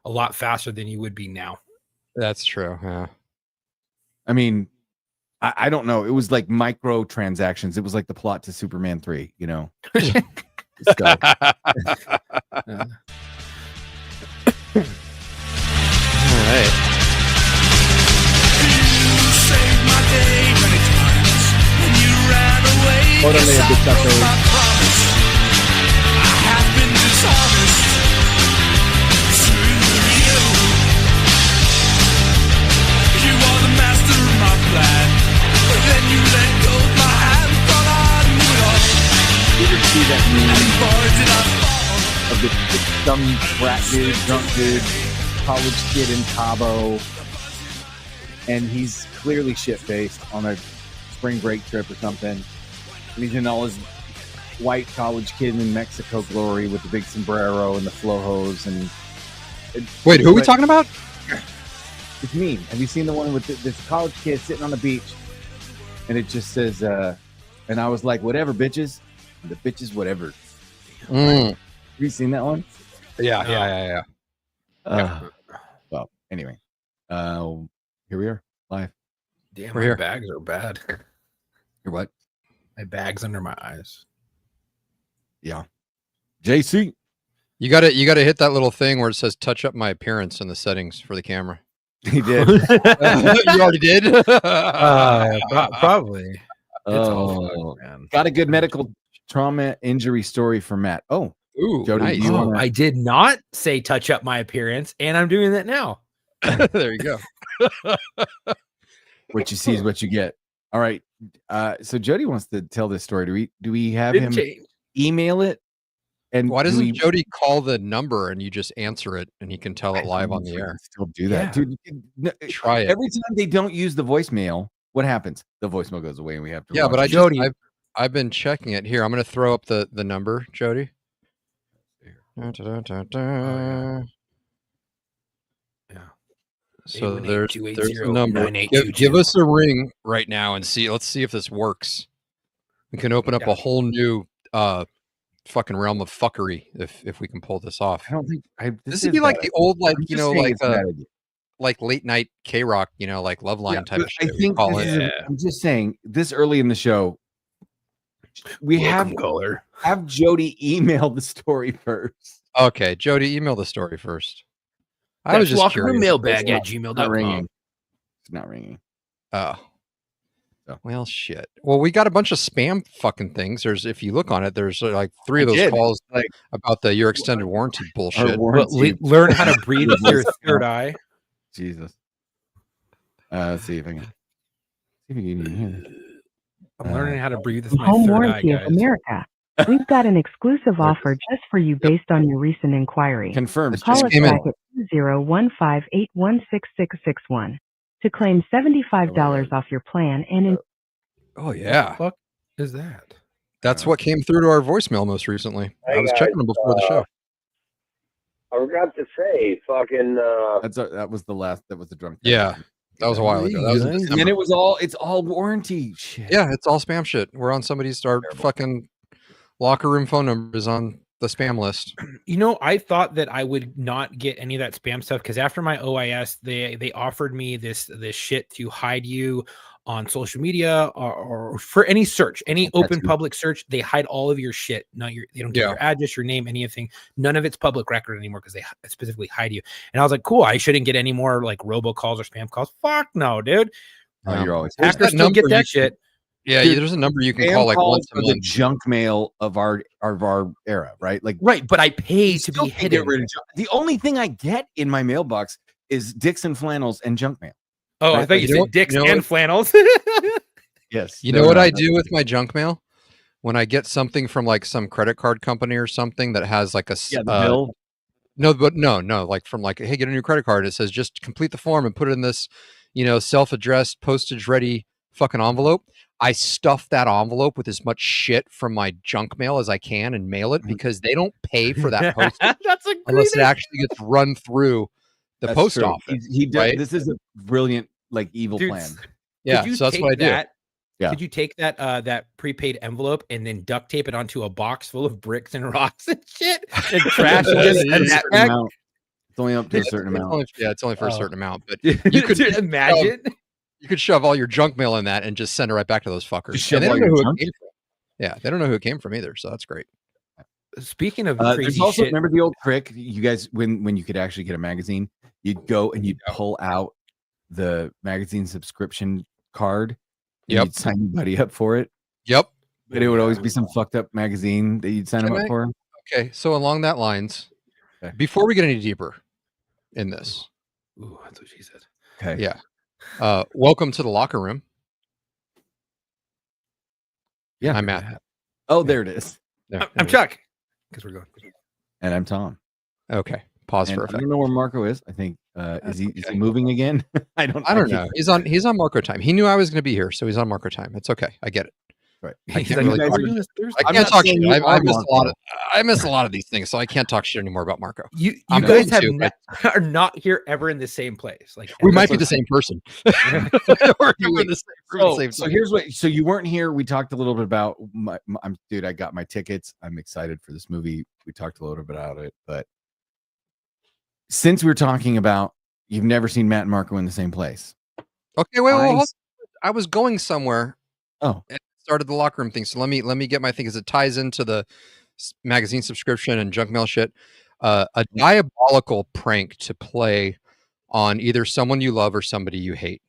a lot faster than you would be now. That's true. Yeah. I mean, I don't know. It was like micro transactions. It was like the plot to Superman 3, you know. So. All right. Totally a good stuff. You ever see that meme of the dumb frat dude, drunk dude, college kid in Cabo, and he's clearly shit-faced on a spring break trip or something, and he's in all his white college kid in Mexico glory with the big sombrero and the flow hose and wait, who are we talking about? It's mean. Have you seen the one with this college kid sitting on the beach, and it just says, and I was like, whatever, bitches. And the bitches, whatever. Have you seen that one? Yeah. Well, anyway, here we are, live. Damn, We're my here. bags are bad. You're what? My bag's under my eyes. Yeah. JC. You gotta hit that little thing where it says touch up my appearance in the settings for the camera. He did. You already did? Probably. It's all Oh, fucked, man. got a good medical trauma injury story for Matt. Oh, Ooh, Jody, nice. do you wanna- I did not say touch up my appearance, and I'm doing that now. There you go. what you see is what you get. All right. So Jody wants to tell this story. Do we have Didn't him change. email it? And Why do doesn't we- Jody call the number and you just answer it and he can tell it I live don't on know the if we air? can Still do that, Yeah. dude. No, Try it. every time they don't use the voicemail, what happens? The voicemail goes away, and we have to. Yeah, watch but it. I Jody- just I've been checking it here. I'm gonna throw up the number, Jody. Yeah. So 818-280-9822. there's a number. Give us a ring right now and see. Let's see if this works. We can open up a whole new fucking realm of fuckery if we can pull this off. I don't think This would be like the old, like, I'm you just know, saying like it's a bad idea. like late night K Rock, you know, like Love Line Yeah, type but of shit. I think call this it. is I'm just saying this early in the show. We have color. Jody email the story first. Okay, Jody, email the story first. I That's was just Walker curious. mailbag at It's not gmail.com. ringing. It's not ringing. Oh. So. Well, shit. Well, we got a bunch of spam fucking things. There's, if you look on it, there's like 3 of those calls like about your extended warranty bullshit. our warranty. Learn how to breathe with your third eye. Jesus. Let's see if I can. See if you can hear. I'm learning how to breathe with my Home third eye, Warranty of guys. America. We've got an exclusive offer just for you based on your recent inquiry. Confirmed. Call just us came in. back at 2015816661 to claim $75 off your plan and Oh, yeah. What the fuck is that? That's what came through to our voicemail most recently. I was checking them before the show. I forgot to say, fucking. That was the last. That was the drunk. Yeah. That was a while ago. That was in And December. then it's all warranty shit. Yeah, it's all spam shit. We're on somebody's our fucking locker room phone number is on the spam list. You know, I thought that I would not get any of that spam stuff because after my OIS, they offered me this shit to hide you on social media or for any search, any open public search. They hide all of your shit. They don't get your address, your name, anything. None of it's public record anymore because they specifically hide you. And I was like, cool, I shouldn't get any more like robocalls or spam calls. Fuck no, dude. Oh, you're always Hackers still get that shit. Yeah, Dude, there's a number you can spam call like calls once a are the month. junk mail of our era, right? Like Right, but I pay to still be can't get hidden. rid of junk. The only thing I get in my mailbox is Dixon flannels and junk mail. Oh, I Right, thought you you know said what- dicks you know and what- flannels. Yes. You know what I do with my junk mail? When I get something from like some credit card company or something that has like a Yeah, the bill. no, like from like, hey, get a new credit card. It says just complete the form and put it in this, self-addressed, postage-ready fucking envelope. I stuff that envelope with as much shit from my junk mail as I can and mail it because they don't pay for that post That's a unless it actually gets run through the That's post true. office. He does. right? This is a brilliant, like, evil Dude, plan. Yeah, Could you so that's take what I do. that- Yeah. Could you take that that prepaid envelope and then duct tape it onto a box full of bricks and rocks and shit and trash and just send that back? It's only up to a It's certain amount. only, it's only for a Oh. certain amount, but You could could imagine. you could shove all your junk mail in that and just send it right back to those fuckers. Just And they shove all don't know your who it junk? came from. Yeah, they don't know who it came from either, so that's great. Speaking of There's crazy also shit, remember the old trick, you guys, when you could actually get a magazine, you'd go and you'd pull out the magazine subscription card. And Yep. You'd sign your buddy up for it, Yep. but it would always be some fucked up magazine that you'd sign him Can up I- for. Okay, so along that lines, Okay. before we get any deeper in this, ooh, that's what she said. Okay. Yeah. Welcome to the locker room. Yeah. I'm Matt. Oh, there it is. There, I'm there we- Chuck. Because we're going. And I'm Tom. Okay, pause And for I effect. don't know where Marco is. I think is he okay. moving again? I don't I don't know. He's on Marco time. He knew I was going to be here, so he's on Marco time. It's okay. I get it. Right. I He's can't like, really "Oh, talk- we're doing this Thursday." I I'm can't not talk saying shit. you I are miss a lot Marco. of I miss a lot of these things, so I can't talk shit anymore about Marco. You I'm guys going have to, are not here ever in the same place. Like We ever might be since- the same person. We're in the same room at the same So time. here's what. So you weren't here. We talked a little bit about. Dude, I got my tickets. I'm excited for this movie. We talked a little bit about it, but since we're talking about you've never seen Matt and Marco in the same place. Okay, wait, I- hold on. I was going somewhere. Oh. And started the locker room thing. So let me get my thing because it ties into the magazine subscription and junk mail shit. A diabolical prank to play on either someone you love or somebody you hate.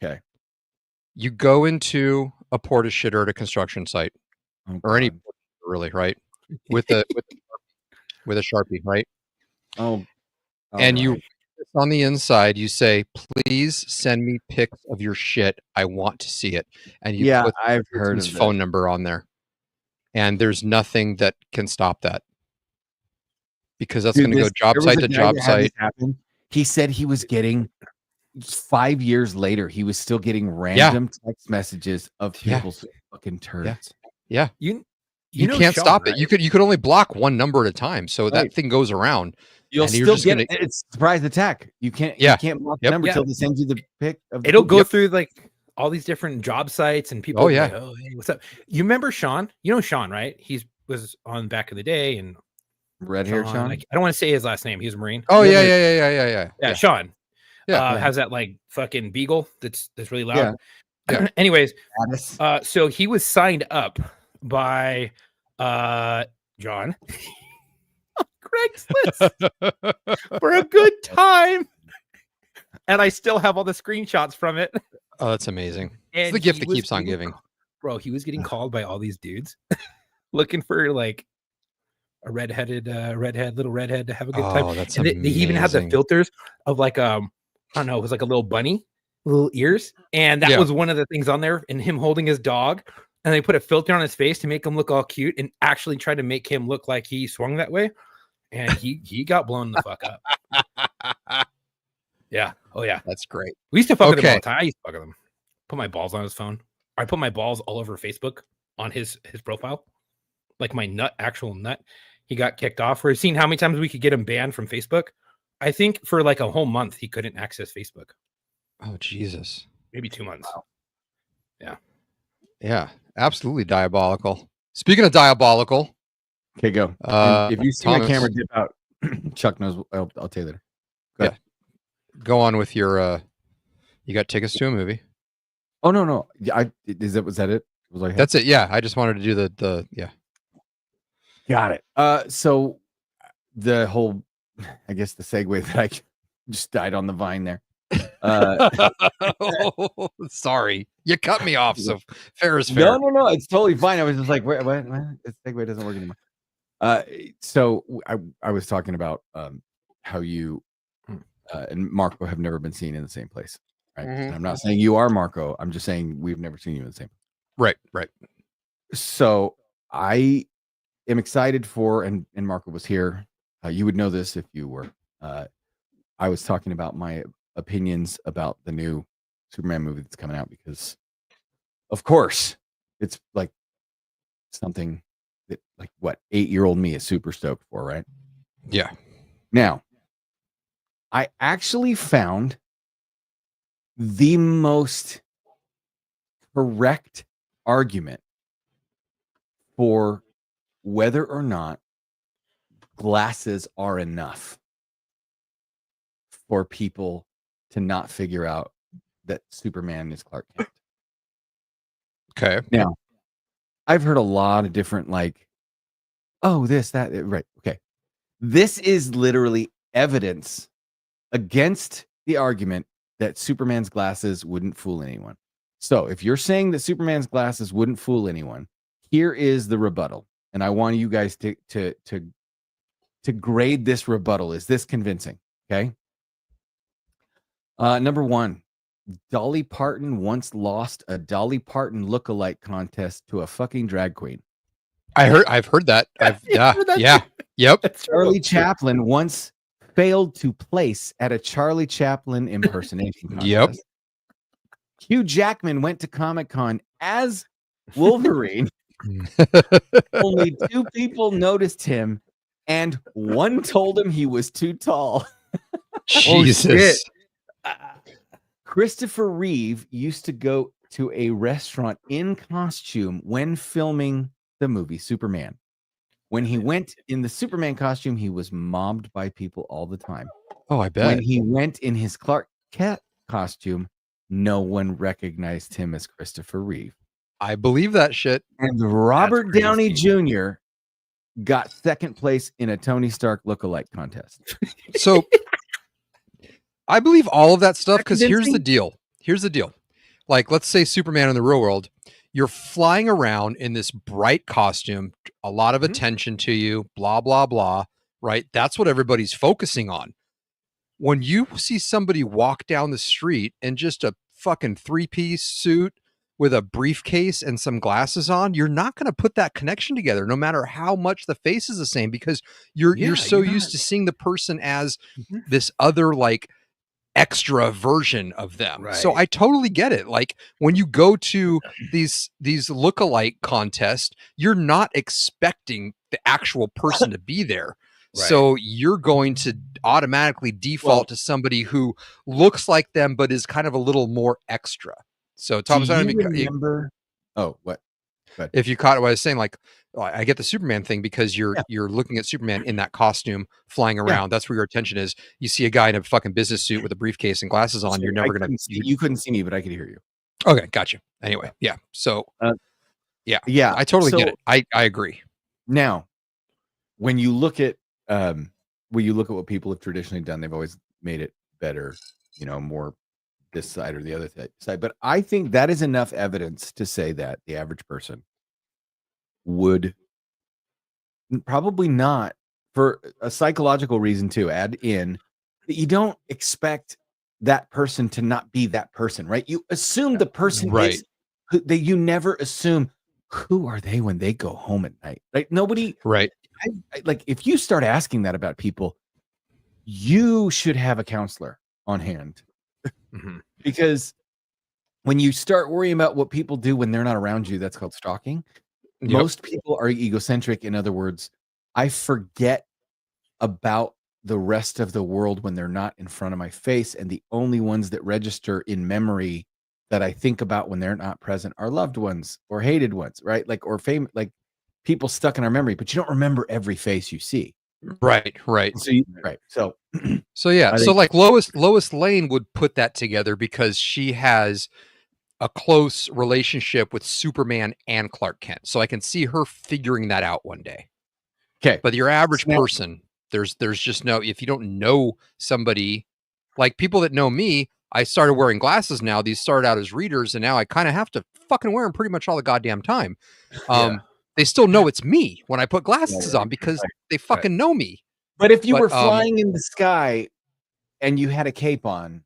Okay. You go into a porta shitter at a construction site Oh, or any God. really, right? With a with a Sharpie, right? Oh. And you alright. on the inside, you say, "Please send me pics of your shit. I want to see it." And you Yeah, put I've the heard person's of phone this. number on there, and there's nothing that can stop that because that's Dude, going to go this- job there was site a to guy job that had this site. happen. He said he was getting 5 years later. He was still getting random text messages of Yeah. people's fucking turds. You You know can't Sean, stop it. right? You could only block one number at a time, so Right. that thing goes around. You'll And you're still just get gonna- it's surprise attack. You can't. Yeah. You can't block the Yep. number Yeah. until they send you the pic of. The It'll go Yep. through like all these different job sites and people. Oh, will be yeah. like, oh, hey, what's up? You remember Sean? You know Sean, right? He was on back in the day, and red hair, Sean. like, I don't want to say his last name. He's a Marine. Oh Yeah, yeah. Yeah, Sean. Yeah, Has that like fucking beagle that's really loud. Yeah. Yeah. Anyways, Addis. so he was signed up by John Craigslist for a good time. And I still have all the screenshots from it. Oh, that's amazing. It's And the gift he that was keeps on getting- giving. Bro, he was getting called by all these dudes looking for like a little redhead to have a good time. Oh, that's And they even had the amazing. filters of like I don't know, it was like a little bunny, little ears, and that Yeah. was one of the things on there. And him holding his dog, and they put a filter on his face to make him look all cute, and actually tried to make him look like he swung that way, and he got blown the fuck up. Yeah, oh yeah, That's great. we used to fuck with him all Okay. the time. I used to fuck with him. Put my balls on his phone. I put my balls all over Facebook on his profile, like my actual nut. He got kicked off. We're seeing how many times we could get him banned from Facebook. I think for like a whole month he couldn't access Facebook. Oh, Jesus. Maybe 2 months. Yeah, absolutely diabolical. Speaking of diabolical, Okay, go. And if you see Thomas, my camera dip out, Chuck knows. I'll tell you later. go on with your. You got tickets to a movie. Oh no. Yeah, was that it? Was I That's it. Yeah, I just wanted to do the yeah. got it. So the whole, I guess the segue that I just died on the vine there. Sorry, you cut me off. So fair is fair. No. It's totally fine. I was just like, what? This segue doesn't work anymore. So I was talking about how you and Marco have never been seen in the same place, right? Mhm. And I'm not saying you are Marco. I'm just saying we've never seen you in the same. Right. So I am excited for, and Marco was here. You would know this if you were. I was talking about my opinions about the new Superman movie that's coming out because, of course, it's like something that, like, what 8-year-old me is super stoked for, right? Yeah. Now, I actually found the most correct argument for whether or not glasses are enough for people to not figure out that Superman is Clark Kent. Okay. Now, I've heard a lot of different like, oh, this, that, right. Okay. This is literally evidence against the argument that Superman's glasses wouldn't fool anyone. So if you're saying that Superman's glasses wouldn't fool anyone, here is the rebuttal. And I want you guys to grade this rebuttal. Is this convincing? Okay. Number one, Dolly Parton once lost a Dolly Parton lookalike contest to a fucking drag queen. I've heard that. Yep. That's Charlie true. Chaplin once failed to place at a Charlie Chaplin impersonation contest. Yep. Hugh Jackman went to Comic-Con as Wolverine. Only 2 people noticed him, and one told him he was too tall. Jesus. Christopher Reeve used to go to a restaurant in costume when filming the movie Superman. When he went in the Superman costume, he was mobbed by people all the time. Oh, I bet. When he went in his Clark Kent costume, no one recognized him as Christopher Reeve. I believe that shit. And Robert crazy. Downey Jr. got second place in a Tony Stark lookalike contest. So I believe all of that stuff because here's convincing? the deal. Here's the deal. Like, let's say Superman in the real world, you're flying around in this bright costume, a lot of attention to you, blah, blah, blah, right? That's what everybody's focusing on. When you see somebody walk down the street in just a fucking 3-piece suit with a briefcase and some glasses on, you're not going to put that connection together, no matter how much the face is the same, because you're so used to seeing the person as this other like extra version of them. Right. So I totally get it. Like when you go to these lookalike contests, you're not expecting the actual person to be there. Right. So you're going to automatically default to somebody who looks like them, but is kind of a little more extra. So Thomas, Do I you mean, remember? Oh, what? if you caught what I was saying, like I get the Superman thing because you're looking at Superman in that costume flying around. That's where your attention is. You see a guy in a fucking business suit with a briefcase and glasses on. You're never going to. You couldn't see me, but I could hear you. Okay, gotcha. Anyway, yeah. So Yeah, I totally get it. I agree. Now, when you look at what people have traditionally done, they've always made it better, more this side or the other side. But I think that is enough evidence to say that the average person would probably not, for a psychological reason too, add in that you don't expect that person to not be that person, right? You assume the person is that you never assume who are they when they go home at night. Like nobody, right? Like if you start asking that about people, you should have a counselor on hand. Because when you start worrying about what people do when they're not around you, that's called stalking. Yep. Most people are egocentric. In other words, I forget about the rest of the world when they're not in front of my face. And the only ones that register in memory that I think about when they're not present are loved ones or hated ones, right? Like, or like people stuck in our memory, but you don't remember every face you see. Right. So, So yeah. So like Lois Lane would put that together because she has a close relationship with Superman and Clark Kent. So I can see her figuring that out one day. Okay. But your average person, there's just no, if you don't know somebody, like people that know me, I started wearing glasses now. These started out as readers, and now I kind of have to fucking wear them pretty much all the goddamn time. They still know it's me when I put glasses on because they fucking know me. But if you were flying in the sky and you had a cape on,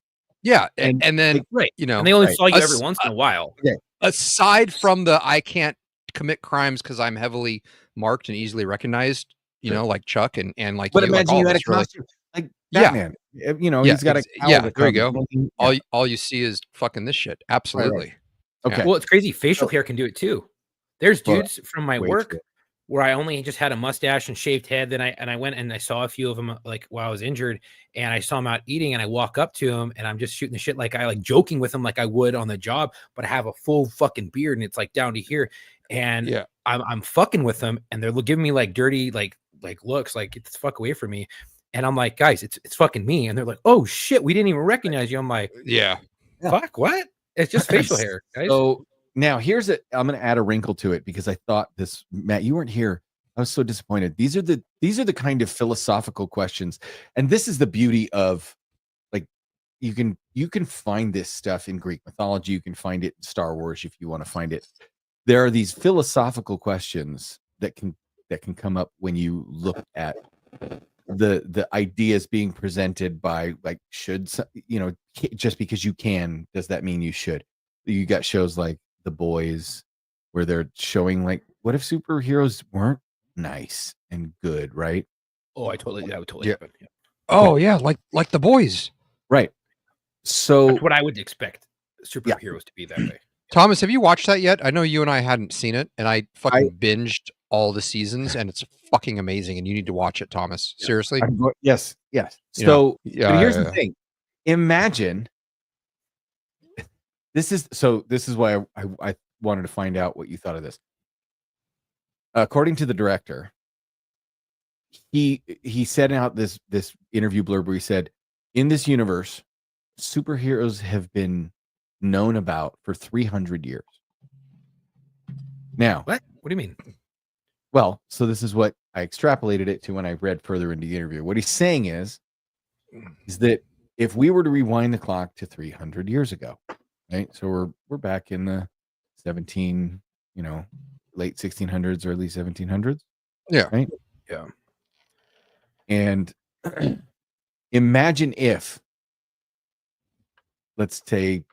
and then and they only saw you every once in a while. Aside from the I can't commit crimes because I'm heavily marked and easily recognized, like Chuck and like. But imagine you had a costume like Batman. He's got a there you go. All you see is fucking this shit. Absolutely. Right. Okay. Well, it's crazy. Facial hair can do it too. There's dudes from my work where I only just had a mustache and shaved head. Then I went and I saw a few of them like while I was injured, and I saw them out eating, and I walk up to them and I'm just shooting the shit like I like joking with them like I would on the job, but I have a full fucking beard and it's like down to here, and I'm fucking with them, and they're giving me like dirty like looks, like get the fuck away from me. And I'm like, guys, it's fucking me. And they're like, oh shit, we didn't even recognize you. I'm like, Yeah. fuck, what? It's just facial hair, guys. So now I'm going to add a wrinkle to it because I thought this, Matt, you weren't here. I was so disappointed. These are the kind of philosophical questions, and this is the beauty of, like, you can find this stuff in Greek mythology. You can find it in Star Wars if you want to find it. There are these philosophical questions that can come up when you look at the ideas being presented by, like, just because you can, does that mean you should? You got shows like The Boys where they're showing, like, what if superheroes weren't nice and good, right? Oh, that would totally Yeah. happen. Yeah. Oh yeah, like The Boys. Right. So That's what I would expect superheroes to be that way. Thomas, have you watched that yet? I know you and I hadn't seen it, and I fucking binged all the seasons, and it's fucking amazing. And you need to watch it, Thomas. Seriously? yes. You So know, but here's the thing. Imagine this is why I wanted to find out what you thought of this. According to the director, he set out this interview blurb where he said, in this universe, superheroes have been known about for 300 years. Now, What do you mean? well, so this is what I extrapolated it to when I read further into the interview. What he's saying is that if we were to rewind the clock to 300 years ago, right? So we're back in the late 1600s, early 1700s. Yeah. Right? Yeah. And imagine if, let's say,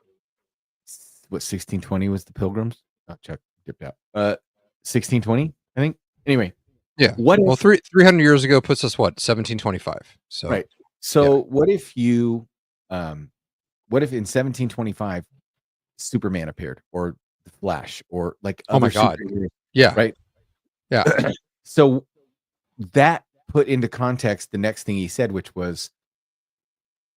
what, 1620 was the Pilgrims? Oh, Chuck dipped out. 1620, I think. Anyway. Yeah. What Well, if, 300 years ago puts us what, 1725. So right. So what if in 1725 Superman appeared, or the Flash, or like Oh my other God. superheroes, yeah. right? Yeah. So that put into context the next thing he said, which was,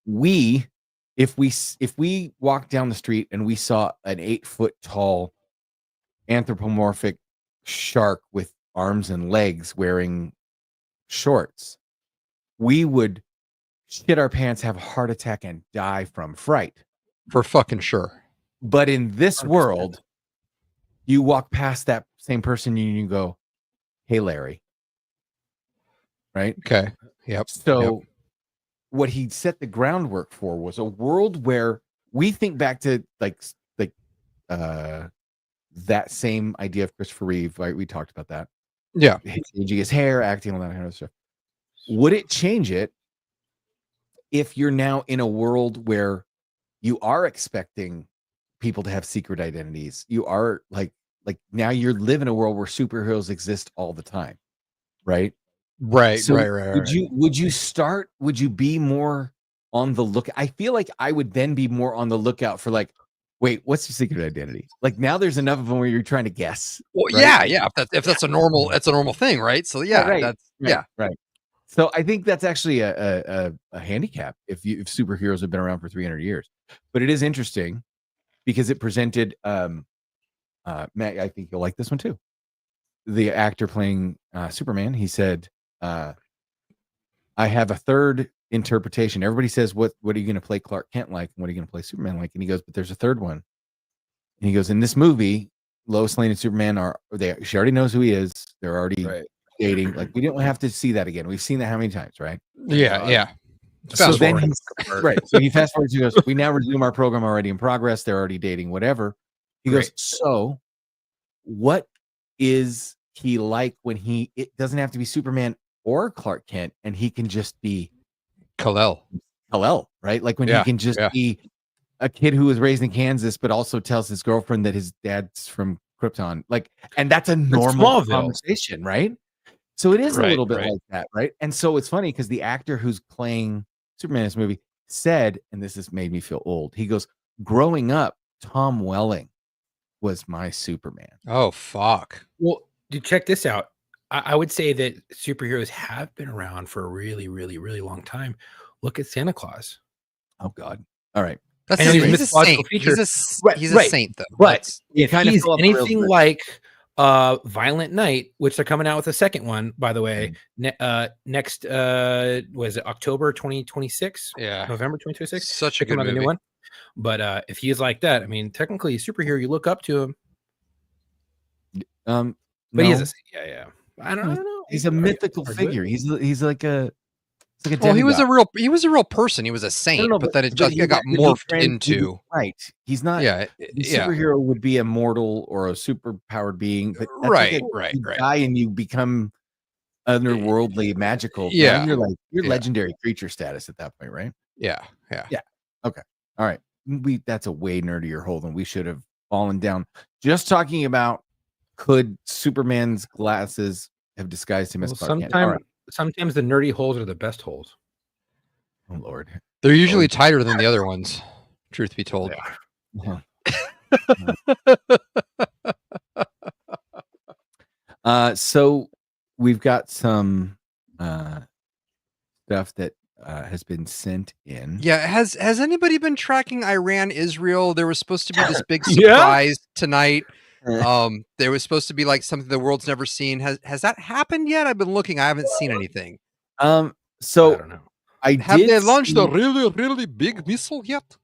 if we walked down the street and we saw an 8-foot tall anthropomorphic shark with arms and legs wearing shorts, we would shit our pants, have a heart attack, and die from fright. For fucking sure. But in this 100%. world, you walk past that same person and you go, hey, Larry. Right? Okay. Yep. So what he set the groundwork for was a world where we think back to like that same idea of Christopher Reeve, right? We talked about that. Yeah. Changing his hair, acting, all that kind of stuff. Would it change it if you're now in a world where you are expecting people to have secret identities? You are like now you're living in a world where superheroes exist all the time, right? Right. So Right. would you be more on the look? I feel like I would then be more on the lookout for, like, wait, what's your secret identity? Like, now there's enough of them where you're trying to guess. Well, right? yeah. If that's a normal thing, right? So yeah, Right, that's right. So I think that's actually a handicap if superheroes have been around for 300 years. But it is interesting because it presented Matt, I think you'll like this one too. The actor playing Superman, he said, I have a third interpretation. Everybody says, what are you going to play Clark Kent like? And what are you going to play Superman like? And he goes, but there's a third one. And he goes, in this movie, Lois Lane and Superman she already knows who he is. They're already dating. Like, we didn't have to see that again. We've seen that how many times, right? Yeah. So Fast then forward. right. So he fast forwards. He goes, we now resume our program already in progress. They're already dating, whatever. He goes, so what is he like when it doesn't have to be Superman or Clark Kent, and he can just be Kal-El, right? Like when he can just be a kid who was raised in Kansas, but also tells his girlfriend that his dad's from Krypton. Like, and that's a normal conversation, right? So it is a little bit like that, right? And so it's funny because the actor who's playing Superman in this movie said, and this has made me feel old, he goes, growing up, Tom Welling was my Superman. Oh, fuck. Well, to check this out, I would say that superheroes have been around for a really, really, really long time. Look at Santa Claus. Oh, God. All right. That's And he's a mythological saint. feature. He's a saint, though. But if kind of he's fill up the anything real like Violent Night, which they're coming out with a second one, by the way. Next was it October 2026? Yeah, November 2026. such a They're good coming out with a movie. new one. But if he is like that, I mean, technically, a superhero, you look up to him. But he is yeah. I don't know. He's a mythical figure. He's like a Well, he was demigod. a real person. He was a saint, No, but then it he got he morphed trans- into. right. He's not. Yeah, The superhero would be a mortal or a super powered being, but that's Right, like right. you die and you become otherworldly, magical. Yeah. Then you're Yeah. legendary creature status at that point, right? Yeah. All right. That's a way nerdier hole than we should have fallen down. Just talking about could Superman's glasses have disguised him as Clark Kent? All right. Sometimes the nerdy holes are the best holes. Oh Lord. They're usually tighter than the other ones. Truth be told. So we've got some stuff that has been sent in. Yeah, has anybody been tracking Iran Israel? There was supposed to be this big Yeah. surprise tonight. There was supposed to be like something the world's never seen. Has that happened yet? I've been looking. I haven't seen anything. I So don't know. Have they launched a really big missile yet?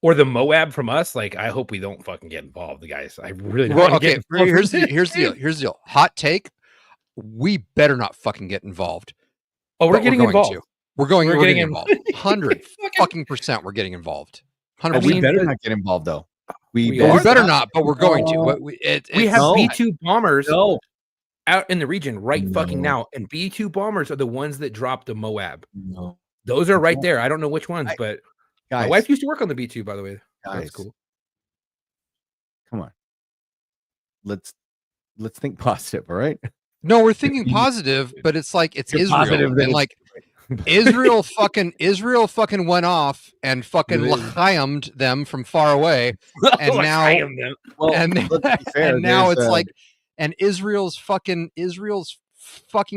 Or the Moab from us. Like, I hope we don't fucking get involved, guys. I really don't Well, wanna get okay, involved here's in the this. deal. Hot take. We better not fucking get involved. Oh, we're But getting going involved. to. We're getting getting involved. 100% we're getting involved. 100%. we mean, better but- not get involved though. We We are, better though. not, but we're going to. No. We It's- have No. B-2 bombers No. out in the region right fucking No. now. And B-2 bombers are the ones that dropped the Moab. No. Those are right there. I don't know which ones, I- but Guys, my wife used to work on the B-2, by the way. guys, That's cool. come on. Let's think positive, all right? No, we're thinking positive, but it's like it's You're Israel. positive that And it's- like Israel fucking went off and fucking Really? l'chaimed them from far away. And Like, now- I am them. Well, and let's be fair, and now there's, it's like, and Israel's fucking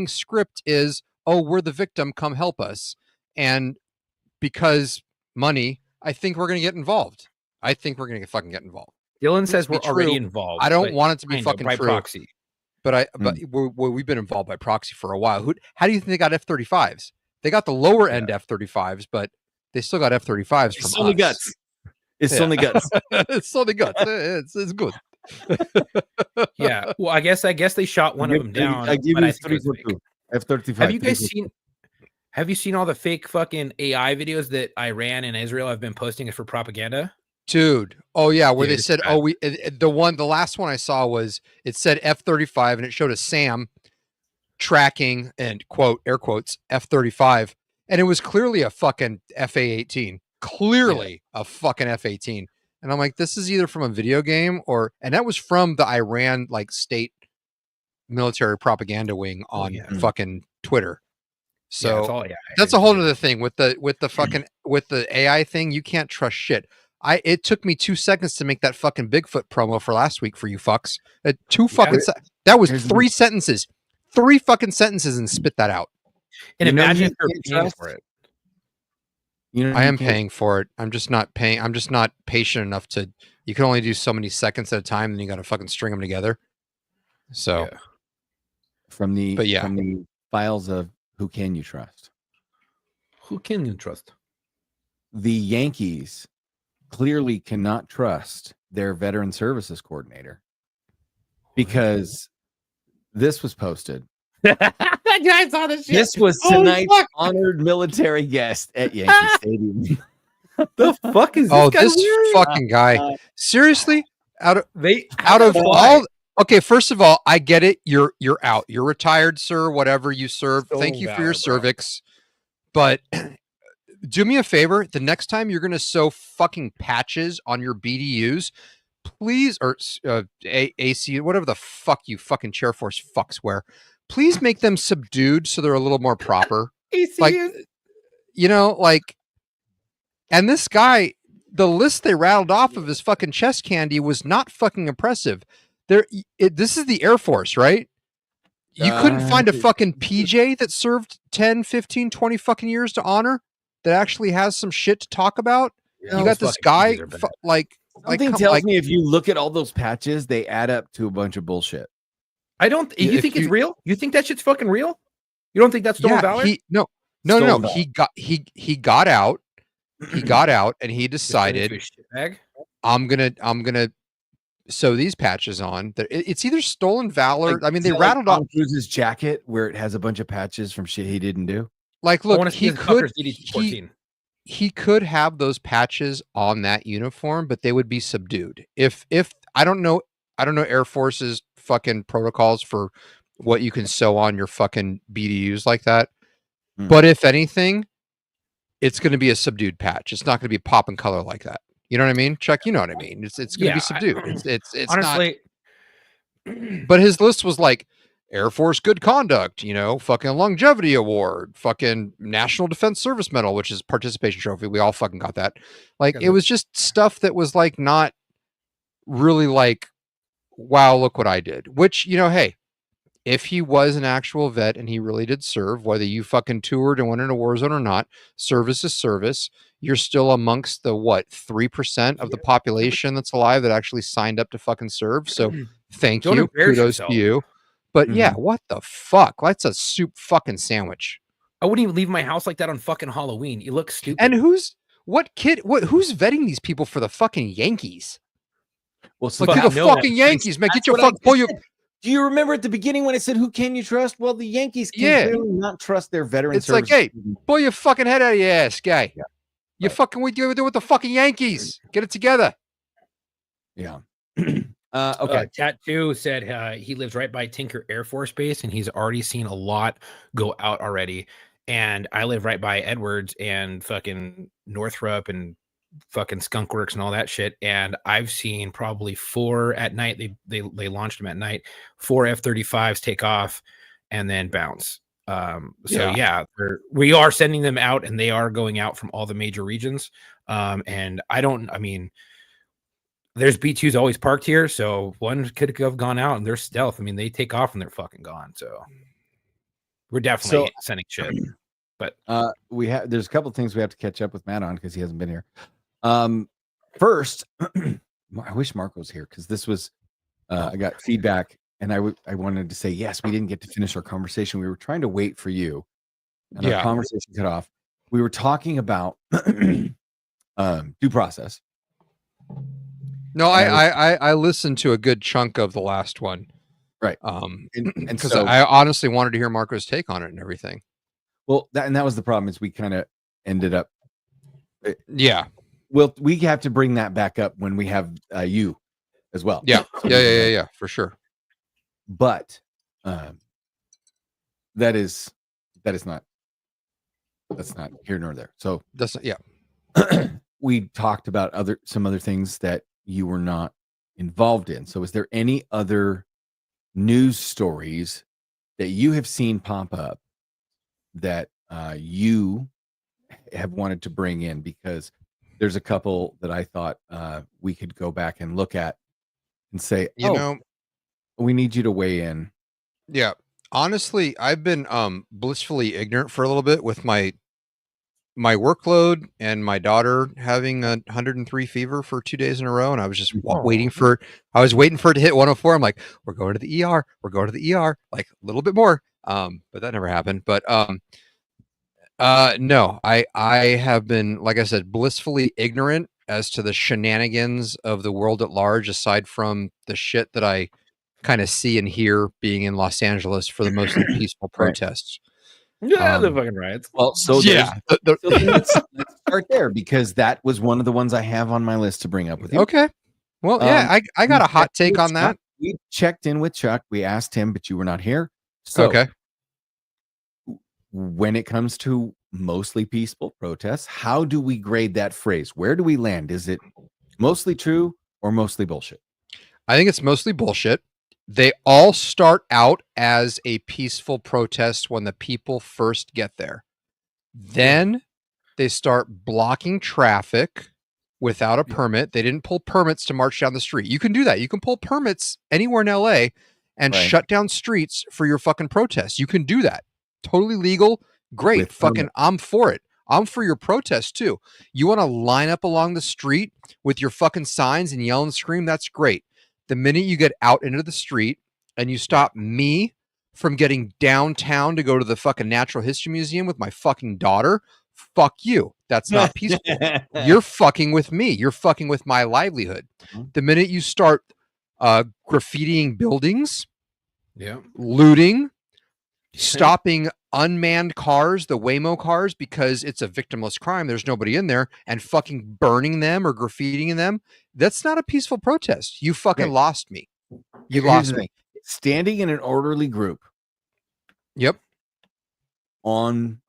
script is, oh, we're the victim, come help us. And because money, I think we're gonna get involved. I think we're gonna fucking get involved. Dylan says to be we're already true. involved. I don't but want it to be kind of fucking by true, proxy. but we've been involved by proxy for a while. How do you think they got F-35s? They got the lower end F-35s, but they still got F-35s from it's only us. guts. It's Yeah. only guts. It's only guts. It's good. Yeah. Well, I guess they shot one of them down. I give but you I think it was fake. F-35. Have you guys seen? Have you seen all the fake fucking AI videos that Iran and Israel have been posting for propaganda? Dude. Oh yeah, where Dude, they it's said, bad. "Oh, the last one I saw was it said F-35 and it showed a SAM tracking and quote air quotes F-35 and it was clearly a fucking FA-18. Clearly a fucking F-18. And I'm like, this is either from a video game and that was from the Iran like state military propaganda wing on yeah. fucking Twitter. So Yeah, it's all AI. that's a whole other thing with the fucking with the AI thing. You can't trust shit. It took me 2 seconds to make that fucking Bigfoot promo for last week for you fucks. That was Here's the- 3 sentences, 3 fucking sentences, and spit that out. And You know imagine who if you you're can't paying trust? for it. You know, I you am can't- paying for it. I'm just not paying. I'm just not patient enough to. You can only do so many seconds at a time, and you got to fucking string them together. So Yeah. from the But yeah. from the files of Who Can You Trust? Who can you trust? The Yankees clearly cannot trust their veteran services coordinator because this was posted. I saw this shit. This was Holy tonight's fuck. honored military guest at Yankee Stadium. the fuck is oh, this guy this wearing? fucking guy. Seriously, out of Why? all. Okay, first of all, I get it. You're out. You're retired, sir. Whatever you served. So Thank you for your valid, bro. cervix. But do me a favor. The next time you're gonna sew fucking patches on your BDUs, please, or AC, whatever the fuck you fucking Chair Force fucks wear, please make them subdued so they're a little more proper. Like, you know, like, and this guy, the list they rattled off of his fucking chest candy was not fucking impressive. This is the Air Force, right? You couldn't find a fucking PJ that served 10, 15, 20 fucking years to honor that actually has some shit to talk about. Yeah, You those got this fucking guy, PJs are bad. like, Something tells me if you look at all those patches, they add up to a bunch of bullshit. I don't. You think it's real? You think that shit's fucking real? You don't think that's stolen valor? No. He got out. He got out, and he decided, I'm gonna sew these patches on. It's either stolen valor. Like, I mean, they rattled off Cruise's jacket where it has a bunch of patches from shit he didn't do. Like, look, he could have those patches on that uniform, but they would be subdued. If I don't know Air Force's fucking protocols for what you can sew on your fucking BDUs like that. But if anything, it's going to be a subdued patch. It's not going to be pop and color like that. You know what I mean? Chuck, you know what I mean? It's going to be subdued. It's honestly not. But his list was like Air Force Good Conduct, fucking Longevity Award, fucking National Defense Service Medal, which is participation trophy. We all fucking got that. Like, it was just stuff that was like not really like, wow, look what I did. Which, hey, if he was an actual vet and he really did serve, whether you fucking toured and went into a war zone or not, service is service. You're still amongst the 3% of the population that's alive that actually signed up to fucking serve. So thank you. Kudos to you. But yeah, what the fuck? That's a soup fucking sandwich. I wouldn't even leave my house like that on fucking Halloween. You look stupid. And who's vetting these people for the fucking Yankees? Well, so the fucking Yankees, man. Get your fucking pull your. Do you remember at the beginning when I said, who can you trust? Well, the Yankees can clearly not trust their veteran It's like, hey, pull your fucking head out of your ass, guy. Yeah. You fucking what you do with the fucking Yankees? Get it together. Yeah. Okay. Tattoo said he lives right by Tinker Air Force Base, and he's already seen a lot go out already. And I live right by Edwards and fucking Northrop and fucking Skunk Works and all that shit, and I've seen probably 4 at night. They launched them at night. 4 F-35s take off and then bounce. We are sending them out, and they are going out from all the major regions. And there's B2s always parked here, so one could have gone out, and they're stealth. I mean, they take off and they're fucking gone. So we're definitely sending shit. But there's a couple of things we have to catch up with Matt on because he hasn't been here. First, I wish Mark was here because this was I got feedback, and I wanted to say yes. We didn't get to finish our conversation. We were trying to wait for you, and our conversation cut off. We were talking about due process. No, I listened to a good chunk of the last one, right? Because I honestly wanted to hear Marco's take on it and everything. Well, that was the problem. Is we kind of ended up. Yeah. Well, we have to bring that back up when we have you as well. Yeah. Yeah, for sure. But that's not here nor there. So that's we talked about some other things that you were not involved in. So is there any other news stories that you have seen pop up that you have wanted to bring in? Because there's a couple that I thought we could go back and look at and say, we need you to weigh in. Yeah. Honestly, I've been blissfully ignorant for a little bit with my workload and my daughter having 103 fever for 2 days in a row. And I was just waiting for it to hit 104. I'm like, we're going to the ER. Like a little bit more. But that never happened. But no, I have been, like I said, blissfully ignorant as to the shenanigans of the world at large, aside from the shit that I kind of see and hear being in Los Angeles for the mostly peaceful protests. Yeah, the fucking riots. Well, so let's start there, because that was one of the ones I have on my list to bring up with you. Okay. Well, I got a hot take on that. We checked in with Chuck. We asked him, but you were not here. So okay. When it comes to mostly peaceful protests, how do we grade that phrase? Where do we land? Is it mostly true or mostly bullshit? I think it's mostly bullshit. They all start out as a peaceful protest when the people first get there. Then they start blocking traffic without a permit. They didn't pull permits to march down the street. You can do that. You can pull permits anywhere in LA and shut down streets for your fucking protest. You can do that. Totally legal. Great. I'm for it. I'm for your protest too. You want to line up along the street with your fucking signs and yell and scream? That's great. The minute you get out into the street and you stop me from getting downtown to go to the fucking Natural History Museum with my fucking daughter, fuck you. That's not peaceful. You're fucking with me. You're fucking with my livelihood. The minute you start graffitiing buildings, looting, stopping unmanned cars, the Waymo cars, because it's a victimless crime, there's nobody in there, and fucking burning them or graffitiing them, that's not a peaceful protest. You fucking lost me. You lost me. Standing in an orderly group. Yep. On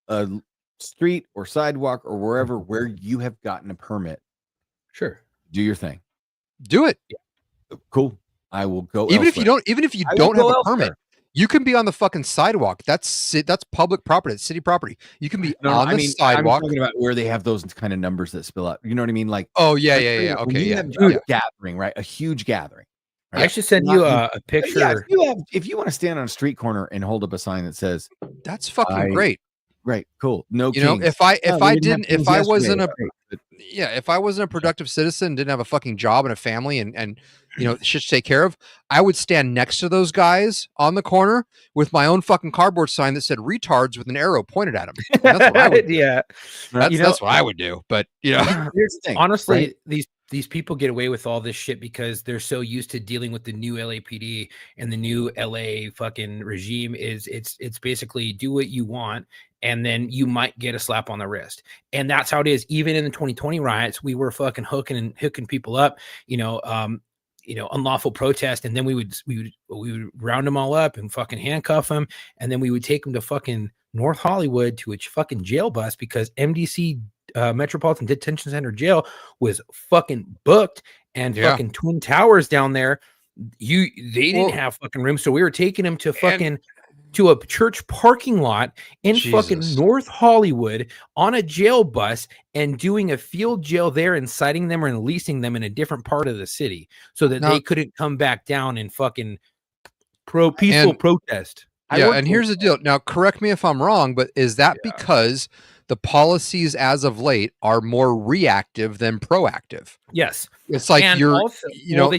a street or sidewalk or wherever where you have gotten a permit. Sure. Do your thing. Do it. Cool. I will go. Even if you don't have a permit, you can be on the fucking sidewalk. That's public property. It's city property. You can be on the sidewalk. I'm talking about where they have those kind of numbers that spill out. You know what I mean? Like, yeah. Okay, you have a gathering, right? A huge gathering. Right? I should send you a picture. Yeah, if you want to stand on a street corner and hold up a sign that says, "That's fucking great." Right, cool. No, you know, if I wasn't a productive citizen, didn't have a fucking job and a family and you know, shit to take care of, I would stand next to those guys on the corner with my own fucking cardboard sign that said "retards" with an arrow pointed at them. That's what I would do. Yeah, that's what I would do. But you know, here's the thing. Honestly, right? These people get away with all this shit because they're so used to dealing with the new LAPD and the new LA fucking regime. It's basically do what you want, and then you might get a slap on the wrist. And that's how it is. Even in the 2020 riots, we were fucking hooking people up, unlawful protest. And then we would round them all up and fucking handcuff them. And then we would take them to fucking North Hollywood to a fucking jail bus because MDC Metropolitan Detention Center jail was fucking booked, and fucking Twin Towers down there, they didn't have fucking room. So we were taking them to fucking to a church parking lot in fucking North Hollywood on a jail bus and doing a field jail there and citing them and releasing them in a different part of the city so that they couldn't come back down and fucking peaceful protest. Yeah, and here's the deal. Now, correct me if I'm wrong, but is that because the policies as of late are more reactive than proactive? Yes. It's like they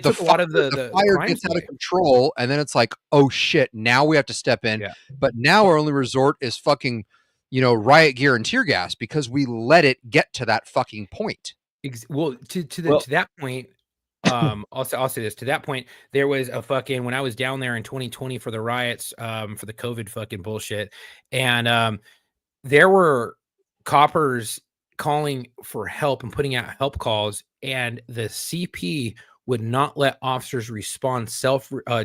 took a lot of the fire gets out of control, and then it's like, oh shit, now we have to step in. Yeah. But now our only resort is fucking, riot gear and tear gas because we let it get to that fucking point. Well, to that point, I'll say this. To that point, there was a fucking, when I was down there in 2020 for the riots, for the COVID fucking bullshit, and there were coppers calling for help and putting out help calls, and the CP would not let officers respond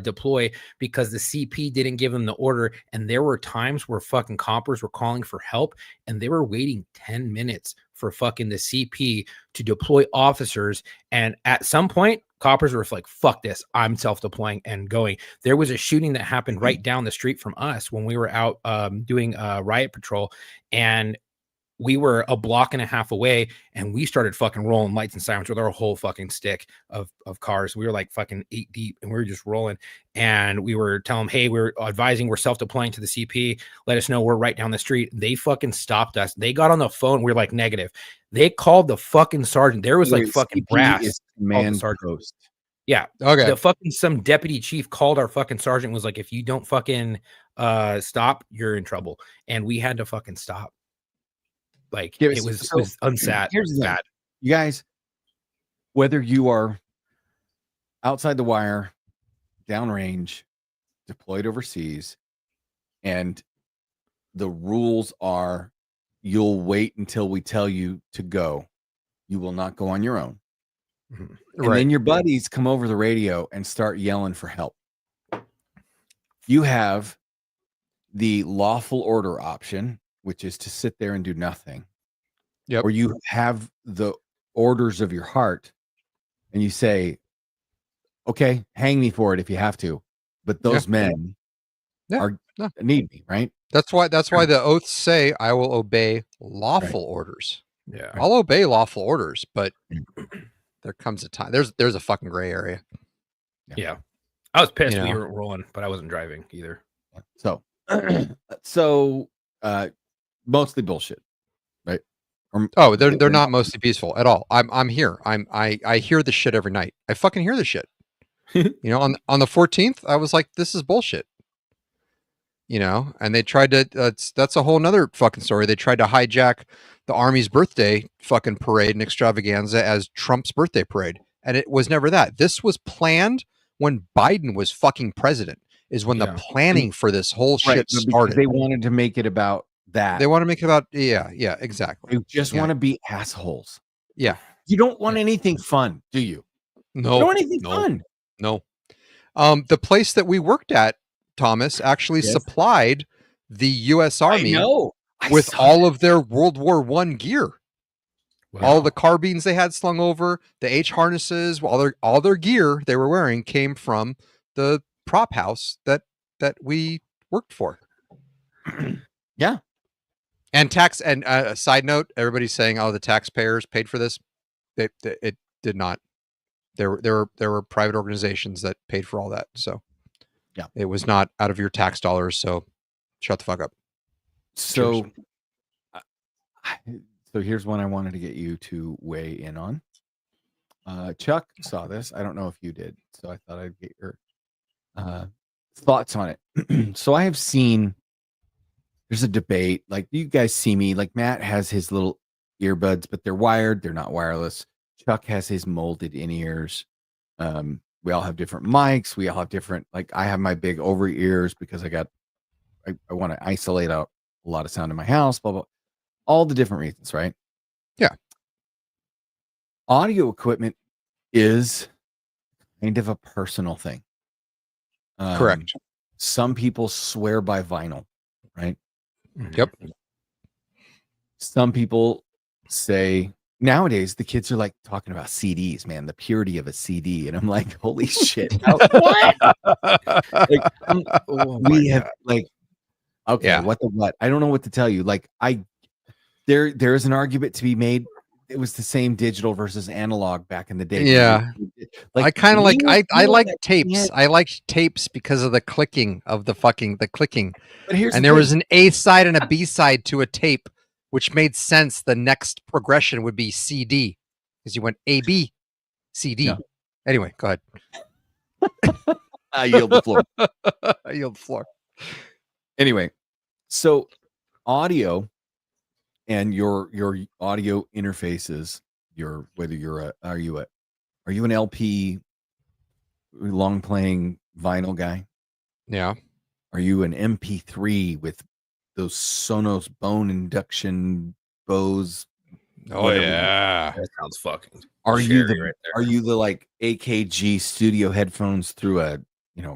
deploy because the CP didn't give them the order. And there were times where fucking coppers were calling for help and they were waiting 10 minutes for fucking the CP to deploy officers. And at some point, coppers were like, fuck this, I'm self-deploying and going. There was a shooting that happened right down the street from us when we were out doing riot patrol, and we were a block and a half away, and we started fucking rolling lights and sirens with our whole fucking stick of cars. We were like fucking 8 deep, and we were just rolling. And we were telling them, hey, we're advising, we're self-deploying to the CP. Let us know we're right down the street. They fucking stopped us. They got on the phone. We were like, negative. They called the fucking sergeant. There was like fucking brass. Sergeant. Yeah. Okay. The fucking some deputy chief called our fucking sergeant, was like, if you don't fucking stop, you're in trouble. And we had to fucking stop. Like it was unsat. Here's the thing, you guys, whether you are outside the wire, downrange, deployed overseas, and the rules are you'll wait until we tell you to go. You will not go on your own. Mm-hmm. And then your buddies come over the radio and start yelling for help. You have the lawful order option, which is to sit there and do nothing. Yep. Or you have the orders of your heart and you say, okay, hang me for it if you have to. But those men need me, right? That's why the oaths say, I will obey lawful orders. Yeah. I'll obey lawful orders, but there comes a time. There's a fucking gray area. Yeah. I was pissed we weren't rolling, but I wasn't driving either. So mostly bullshit. Oh, they're not mostly peaceful at all. I'm here. I hear the shit every night. I fucking hear the shit. You know, on the 14th, I was like, this is bullshit. You know, and they tried to. That's a whole nother fucking story. They tried to hijack the Army's birthday fucking parade and extravaganza as Trump's birthday parade, and it was never that. This was planned when Biden was fucking president. Is when the planning for this whole shit started. They wanted to make it about that. They want to make it about exactly. They just want to be assholes. Yeah. You don't want anything fun, do you? No. You don't want anything fun. No. The place that we worked at, Thomas, actually supplied the U.S. Army with all of their World War I gear. Wow. All the carbines they had slung over, the H harnesses, all their gear they were wearing came from the prop house that we worked for. Yeah. And tax and a side note, everybody's saying, oh, the taxpayers paid for this. It did not. There were private organizations that paid for all that. So yeah, it was not out of your tax dollars. So shut the fuck up. So here's one I wanted to get you to weigh in on. Chuck saw this. I don't know if you did. So I thought I'd get your thoughts on it. So I have seen there's a debate. Like, you guys see me, like Matt has his little earbuds, but they're wired, they're not wireless. Chuck has his molded in-ears. We all have different mics. We all have different, like, I have my big over ears because I want to isolate out a lot of sound in my house, blah, blah, all the different reasons, right? Yeah. Audio equipment is kind of a personal thing. Correct. Some people swear by vinyl, right? Yep. Some people say nowadays the kids are like talking about CDs, man, the purity of a CD, and I'm like, holy shit! What? We have like, okay, what the what? I don't know what to tell you. Like, there is an argument to be made. It was the same digital versus analog back in the day. Yeah. Like, I kind of like, I like tapes. I liked tapes because of the clicking of the clicking. But here's there was an A side and a B side to a tape, which made sense. The next progression would be CD because you went A, B, CD. Yeah. Anyway, go ahead. I yield the floor. I yield the floor. Anyway, so audio and your audio interfaces, are you an LP long playing vinyl guy? Yeah. Are you an MP3 with those Sonos bone induction Bose? Oh yeah, that sounds fucking. Are you the like AKG studio headphones through a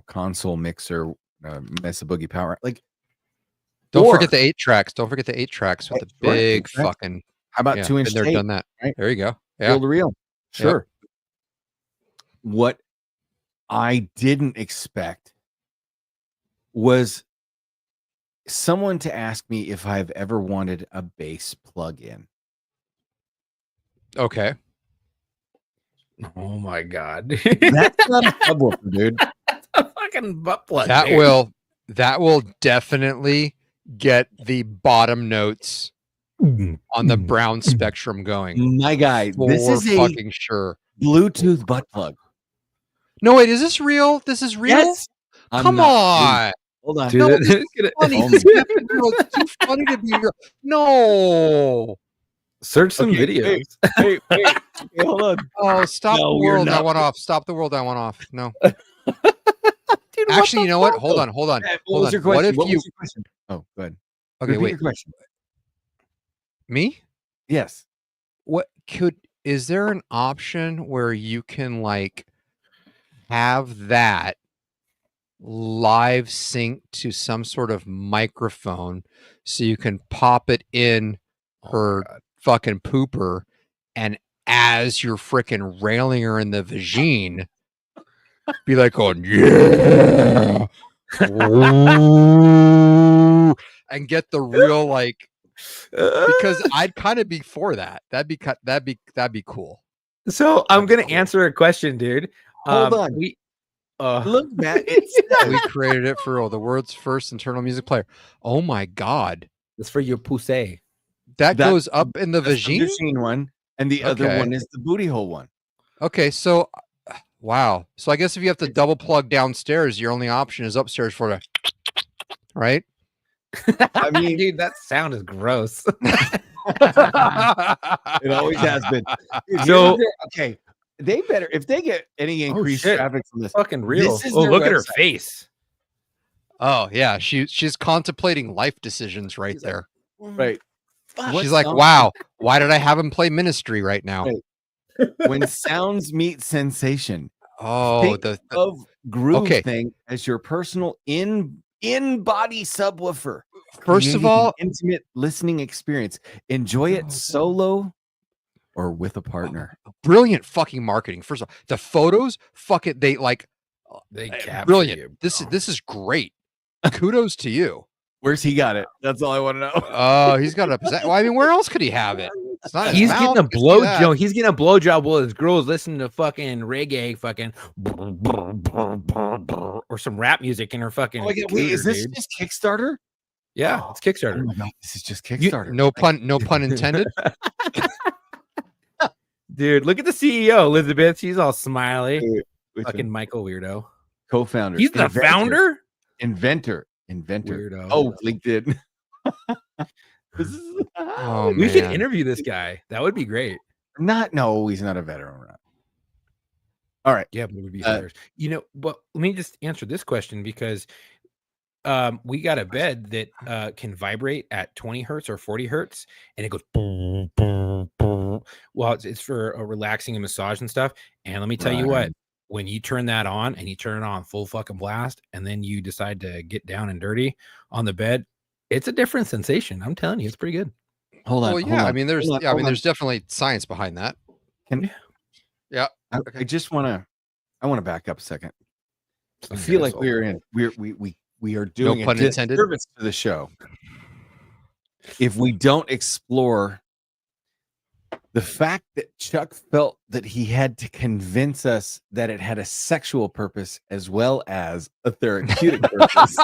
console mixer, Mesa Boogie Power? Like, don't forget the 8 tracks. Don't forget the 8 tracks with the big fucking. How about 2-inch tape? They're done that. Right? There you go. Yeah. Reel to reel. Sure. Yep. What I didn't expect was someone to ask me if I've ever wanted a bass plug-in. Okay. Oh my god. That's not a subwoofer, dude. That's a fucking butt plug. That will definitely get the bottom notes on the brown spectrum going. My guy, this is fucking sure. Bluetooth butt plug. No, wait, is this real? This is real? Yes. Come on. Hold on. Dude, no, it's funny. It's too funny to be real. No. Search some videos. Wait, hold on. Oh, stop the world. I went off. Stop the world. I went off. No. Dude, actually, you know what? Hold on. What was your question? What if your question? Oh, go ahead. Okay, Repeat wait. Your question. Me? Yes. Is there an option where you can like have that live sync to some sort of microphone so you can pop it in her fucking pooper, and as you're freaking railing her in the vagine, be like going, yeah, ooh, and get the real like, because I'd kind of be for that. That'd be cool. So I'm gonna answer a question, dude. Hold on. Look, Matt, we created it for the world's first internal music player. Oh my god, it's for your pussy. That That's goes up in the That's the vagine? machine one, and the other Okay. one is the booty hole one. Okay, so wow. So I guess if you have to double plug downstairs, your only option is upstairs for the right? I mean, dude, that sound is gross. it always has been. Dude, So- okay, they better if they get any increased shit. traffic from this. Fucking real. This is Oh, their look at her website. face. Oh yeah, she's contemplating life decisions right She's like, there. Right. She's like, wow, why did I have him play Ministry right now? Right. When sounds meet sensation, Oh, think the of Groove okay. Thing as your personal in-body subwoofer. First of creating an all, intimate listening experience. Enjoy it solo or with a partner. brilliant fucking marketing. First of all, the photos, fuck it, they like They capture brilliant. you, This bro. is great. Kudos to you. Where's he got it? That's all I want to know. Oh, he's got a possession. Well, I mean, where else could he have it? It's not his He's mouth, getting a you can see blow that. job. He's getting a blowjob while his girl's listening to fucking reggae, fucking or some rap music in her fucking. Oh my God, wait, is computer, this dude. just Kickstarter? Yeah, it's Oh Kickstarter. my God, this is just Kickstarter. No pun intended. Dude, look at the CEO, Elizabeth. She's all smiley. Which Fucking one? Michael weirdo. Co-founder. He's the Inventor. founder. Inventor. Weirdo. Oh, LinkedIn. This is Oh, we should man. interview this guy. That would be great. no, he's not a veteran. All right. Yeah, but it would be hilarious. You know, but let me just answer this question because we got a bed that can vibrate at 20 hertz or 40 hertz and it goes boom, boom, boom. Well, it's for a relaxing and massage and stuff. And let me tell you what, Right. when you turn that on and you turn it on full fucking blast and then you decide to get down and dirty on the bed, it's a different sensation. I'm telling you, it's pretty good. Hold on. Well, hold yeah, on, I mean, there's hold on, yeah, I hold mean, on. there's definitely science behind that. I just want to back up a second. I feel like we are doing pun a intended. disservice to the show if we don't explore the fact that Chuck felt that he had to convince us that it had a sexual purpose as well as a therapeutic purpose.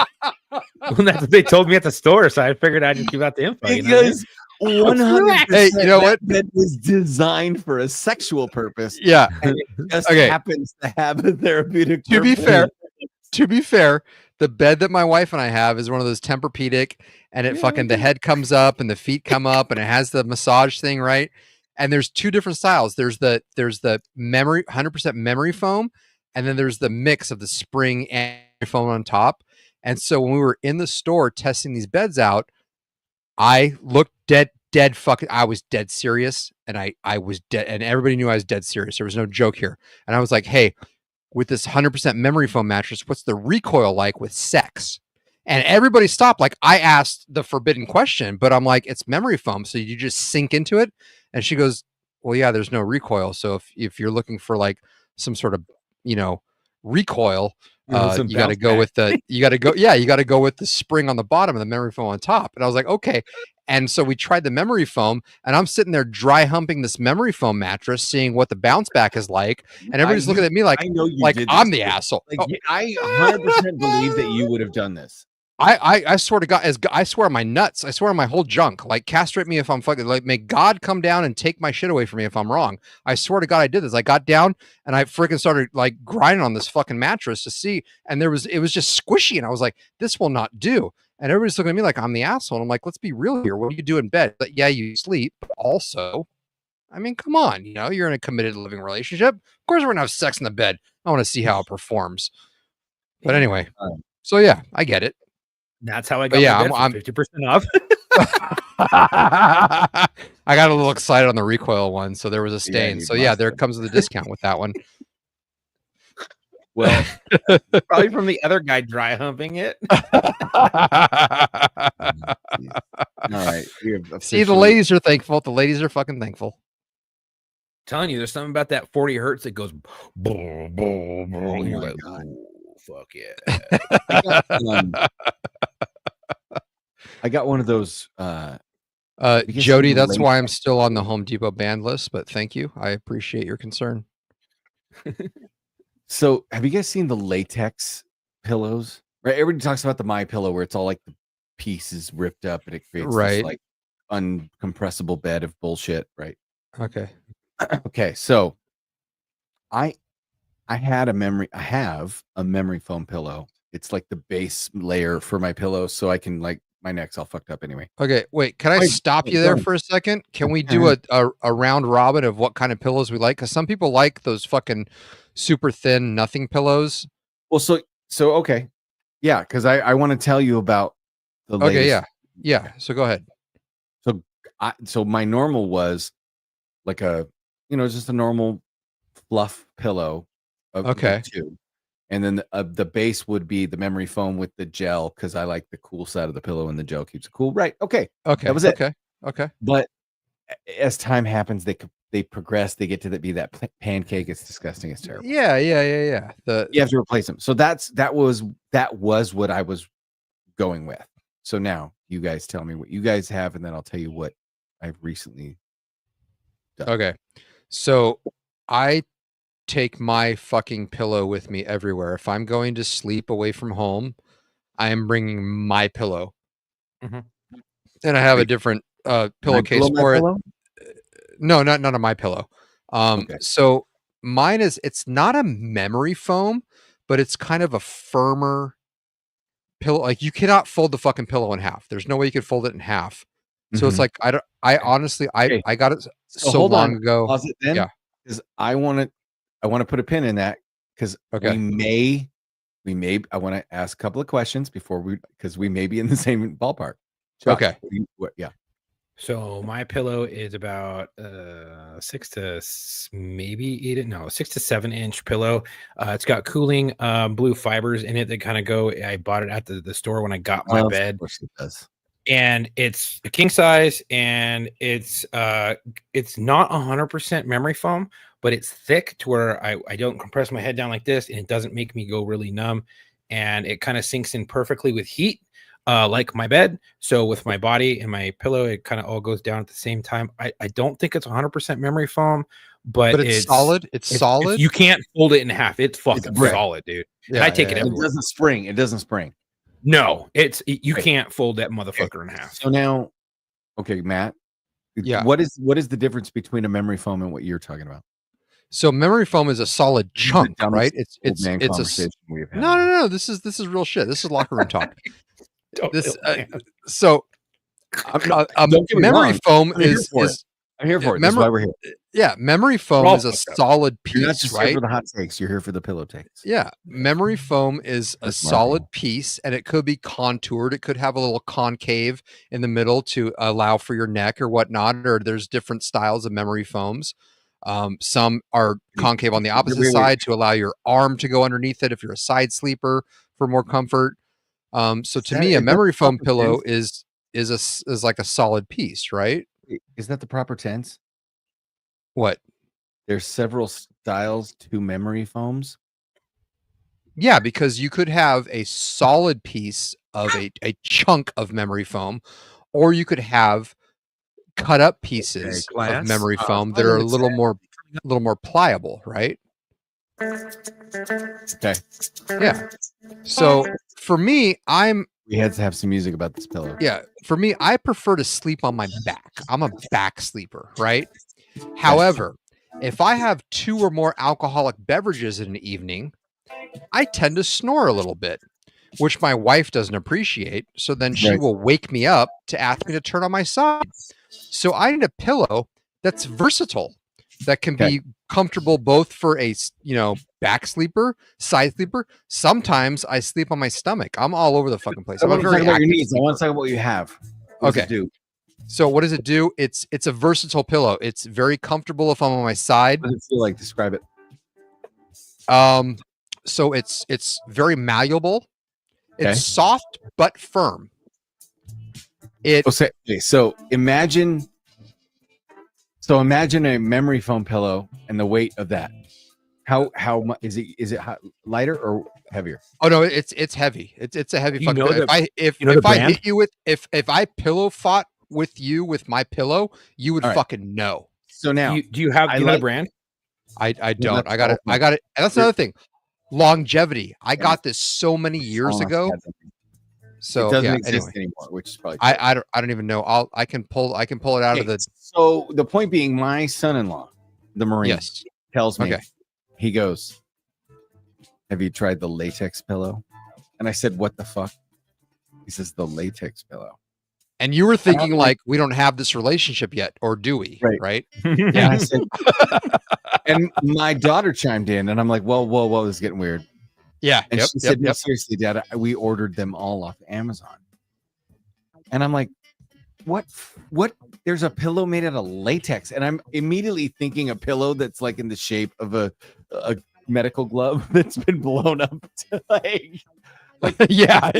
Well, that's what they told me at the store, so I figured I'd just give out the info. You know what I mean? Because 100%, Hey, you know what? that was designed for a sexual purpose. Yeah. Just Okay. happens to have a therapeutic To be purpose. fair, the bed that my wife and I have is one of those Tempur-Pedic, and it fucking the head comes up and the feet come up, and it has the massage thing, right? And there's two different styles. There's the memory 100% memory foam, and then there's the mix of the spring and foam on top. And so when we were in the store testing these beds out, I looked dead fucking. I was dead serious, and I was dead, and everybody knew I was dead serious. There was no joke here, and I was like, hey. With this 100% memory foam mattress, what's the recoil like with sex? And everybody stopped. Like, I asked the forbidden question, but I'm like, it's memory foam, so you just sink into it. And she goes, well, yeah, there's no recoil. So if you're looking for like some sort of, recoil, Some you got to bounce go back. with the, you got to go with the spring on the bottom and the memory foam on top. And I was like, okay. And so we tried the memory foam, and I'm sitting there dry humping this memory foam mattress, seeing what the bounce back is like. And everybody's looking at me like, I know you like did I'm this, the but, asshole. like, Oh, I 100% believe that you would have done this. I swear to God, I swear on my nuts, I swear on my whole junk. Like, castrate me if I'm fucking, like, may God come down and take my shit away from me if I'm wrong. I swear to God, I did this. I got down and I freaking started like grinding on this fucking mattress to see, and it was just squishy, and I was like, this will not do. And everybody's looking at me like I'm the asshole. And I'm like, let's be real here. What do you do in bed? But yeah, you sleep, but also, I mean, come on, you're in a committed living relationship. Of course, we're gonna have sex in the bed. I want to see how it performs. But anyway, so yeah, I get it. That's how I But got yeah, my bed for 50% off. I got a little excited on the recoil one, so there was a stain. you So yeah, must there have. comes the discount with that one. Well, Probably from the other guy dry humping it. all right. we have See, the officially- ladies are thankful. The ladies are fucking thankful. Telling you, there's something about that 40 hertz that goes boom, boom, boom. Oh and you're my like, God. "Ooh, fuck yeah. I got one of those. Because Jody, of the that's why I'm still on the Home Depot banned list, but thank you. I appreciate your concern. So, have you guys seen the latex pillows? Right, everybody talks about the My Pillow, where it's all like the pieces ripped up and it creates Right. this like uncompressible bed of bullshit, right? Okay. Okay, so I have a memory foam pillow. It's like the base layer for my pillow, so I can like my neck's all fucked up anyway. Okay. Wait, can I Wait, stop you there go. for a second? Can we do a round robin of what kind of pillows we like? Because some people like those fucking super thin nothing pillows. Well, so okay, yeah, because I want to tell you about the latest. Okay, yeah. So go ahead. So my normal was like just a normal fluff pillow. Okay. Two. And then the base would be the memory foam with the gel because I like the cool side of the pillow and the gel keeps it cool. Right. Okay. Okay. That was it. Okay. But as time happens, they progress. They get to be that pancake. It's disgusting. It's terrible. Yeah. You have to replace them. So that was what I was going with. So now you guys tell me what you guys have, and then I'll tell you what I've recently done. Okay. So I take my fucking pillow with me everywhere. If I'm going to sleep away from home, I am bringing my pillow. Mhm. And I have a different pillowcase for it. No, not on my pillow. Okay. So mine it's not a memory foam, but it's kind of a firmer pillow. Like you cannot fold the fucking pillow in half. There's no way you could fold it in half. So it's like I honestly Okay. I got it so hold long on. ago. Pause it then. Yeah. Because I want to put a pin in that because we may I want to ask a couple of questions because we may be in the same ballpark. Josh, Okay. Yeah. So my pillow is about 6 to 7 inch pillow. It's got cooling blue fibers in it that kind of go. I bought it at the store when I got my bed. Of course it does. And it's a king size, and it's not 100% memory foam, but it's thick to where I don't compress my head down like this, and it doesn't make me go really numb, and it kind of sinks in perfectly with heat, like my bed. So with my body and my pillow, it kind of all goes down at the same time. I don't think it's 100% memory foam, but it's solid. It's solid. You can't fold it in half. It's fucking solid, dude. Yeah, and I take it It everywhere. doesn't spring. No, you can't fold that motherfucker in half. So now, okay, Matt. Yeah. What is the difference between a memory foam and what you're talking about? So memory foam is a solid chunk, right? It's conversation we've had. No. This is real shit. This is locker room talk. Memory foam is I'm here for it. That's why we're here. Yeah, memory foam is a solid piece, You're not just right? here for the hot takes. You're here for the pillow takes. Yeah, memory foam is a solid piece, and it could be contoured. It could have a little concave in the middle to allow for your neck or whatnot. Or there's different styles of memory foams. Some are concave on the opposite side to allow your arm to go underneath it if you're a side sleeper for more comfort. So to me, a memory foam pillow is like a solid piece, right? Is that the proper tense? What? There's several styles to memory foams. Yeah, because you could have a solid piece of a chunk of memory foam, or you could have cut up pieces of memory foam that are a little more pliable, right? Okay. Yeah. So for me, we had to have some music about this pillow. Yeah. For me, I prefer to sleep on my back. I'm a back sleeper, right? However, if I have 2 or more alcoholic beverages in an evening, I tend to snore a little bit, which my wife doesn't appreciate. So then she will wake me up to ask me to turn on my side. So I need a pillow that's versatile, that can be comfortable both for a back sleeper, side sleeper. Sometimes I sleep on my stomach. I'm all over the fucking place. I want to talk about your needs. I want to talk about what you have. What does it do? So what does it do? It's a versatile pillow. It's very comfortable if I'm on my side. What does it feel like? Describe it. So it's very malleable. It's soft but firm. So imagine a memory foam pillow and the weight of that. How much is it? Is it lighter or heavier? Oh no, it's heavy. It's a heavy fucking pillow. If I hit you with if I pillow fought with you with my pillow, you would fucking know. So now, do you have the brand? I don't. I got it. And that's another thing. Longevity. I got this so many years ago. So it doesn't yeah, exist anyway. anymore, which is probably I don't even know. I can pull it out of Okay, the So the point being, my son-in-law, the Marine, yes. tells me, Okay. he goes, "Have you tried the latex pillow?" And I said, "What the fuck?" He says, "The latex pillow." And you were thinking like- like we don't have this relationship yet, or do we? Right. Right? And Yeah. I said, and my daughter chimed in, and I'm like, "Whoa, whoa, whoa! This is getting weird." Yeah. And Yep. she said, "No, Yep. seriously, Dad, we ordered them all off Amazon." And I'm like, "What? What? There's a pillow made out of latex," and I'm immediately thinking a pillow that's like in the shape of a medical glove that's been blown up to like yeah.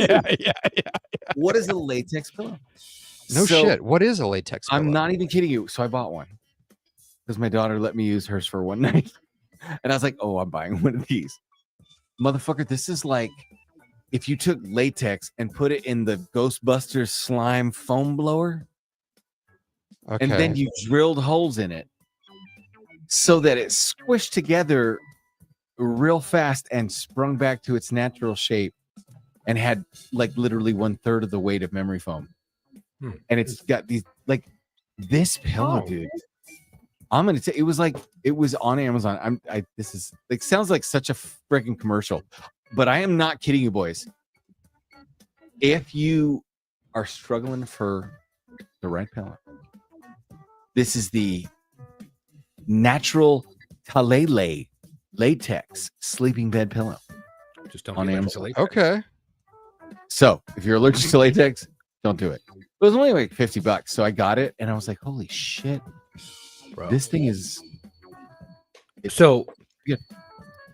what is a latex pillow? No So, shit. What is a latex pillow? I'm not even kidding you. So I bought one because my daughter let me use hers for one night. And I was like, oh, I'm buying one of these. Motherfucker, this is like if you took latex and put it in the Ghostbusters slime foam blower, Okay. and then you drilled holes in it so that it squished together real fast and sprung back to its natural shape and had like literally 1/3 of the weight of memory foam. And it's got these like this pillow, dude. I'm gonna say it was on Amazon. This is like sounds like such a freaking commercial, but I am not kidding you, boys. If you are struggling for the right pillow, this is the natural Talele latex sleeping bed pillow. Just don't On be allergic Amazon. to latex. Okay. So if you're allergic to latex, don't do it. It was only like $50, so I got it, and I was like, "Holy shit, Bro. this thing is." So Yeah.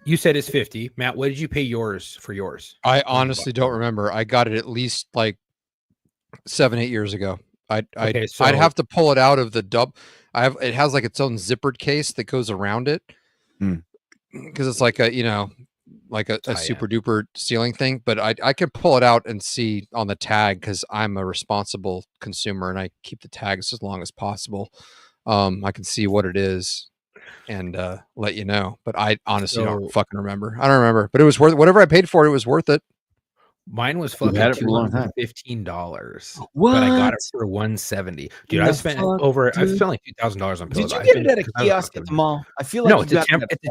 you said it's 50. Matt, what did you pay yours for yours? I honestly don't remember. I got it at least like 7-8 years ago. I'd have to pull it out of the dub. It has like its own zippered case that goes around it because it's like a super duper sealing thing. But I can pull it out and see on the tag because I'm a responsible consumer and I keep the tags as long as possible. I can see what it is and let you know. But I honestly don't fucking remember. I don't remember. But it was worth whatever I paid for it. It was worth it. Mine was You've fucking had it for a long time. $215. What? But I got it for $170. Dude, I've spent like $2,000 on pillows. Did you get it at a kiosk at the mall? I feel like no, it's a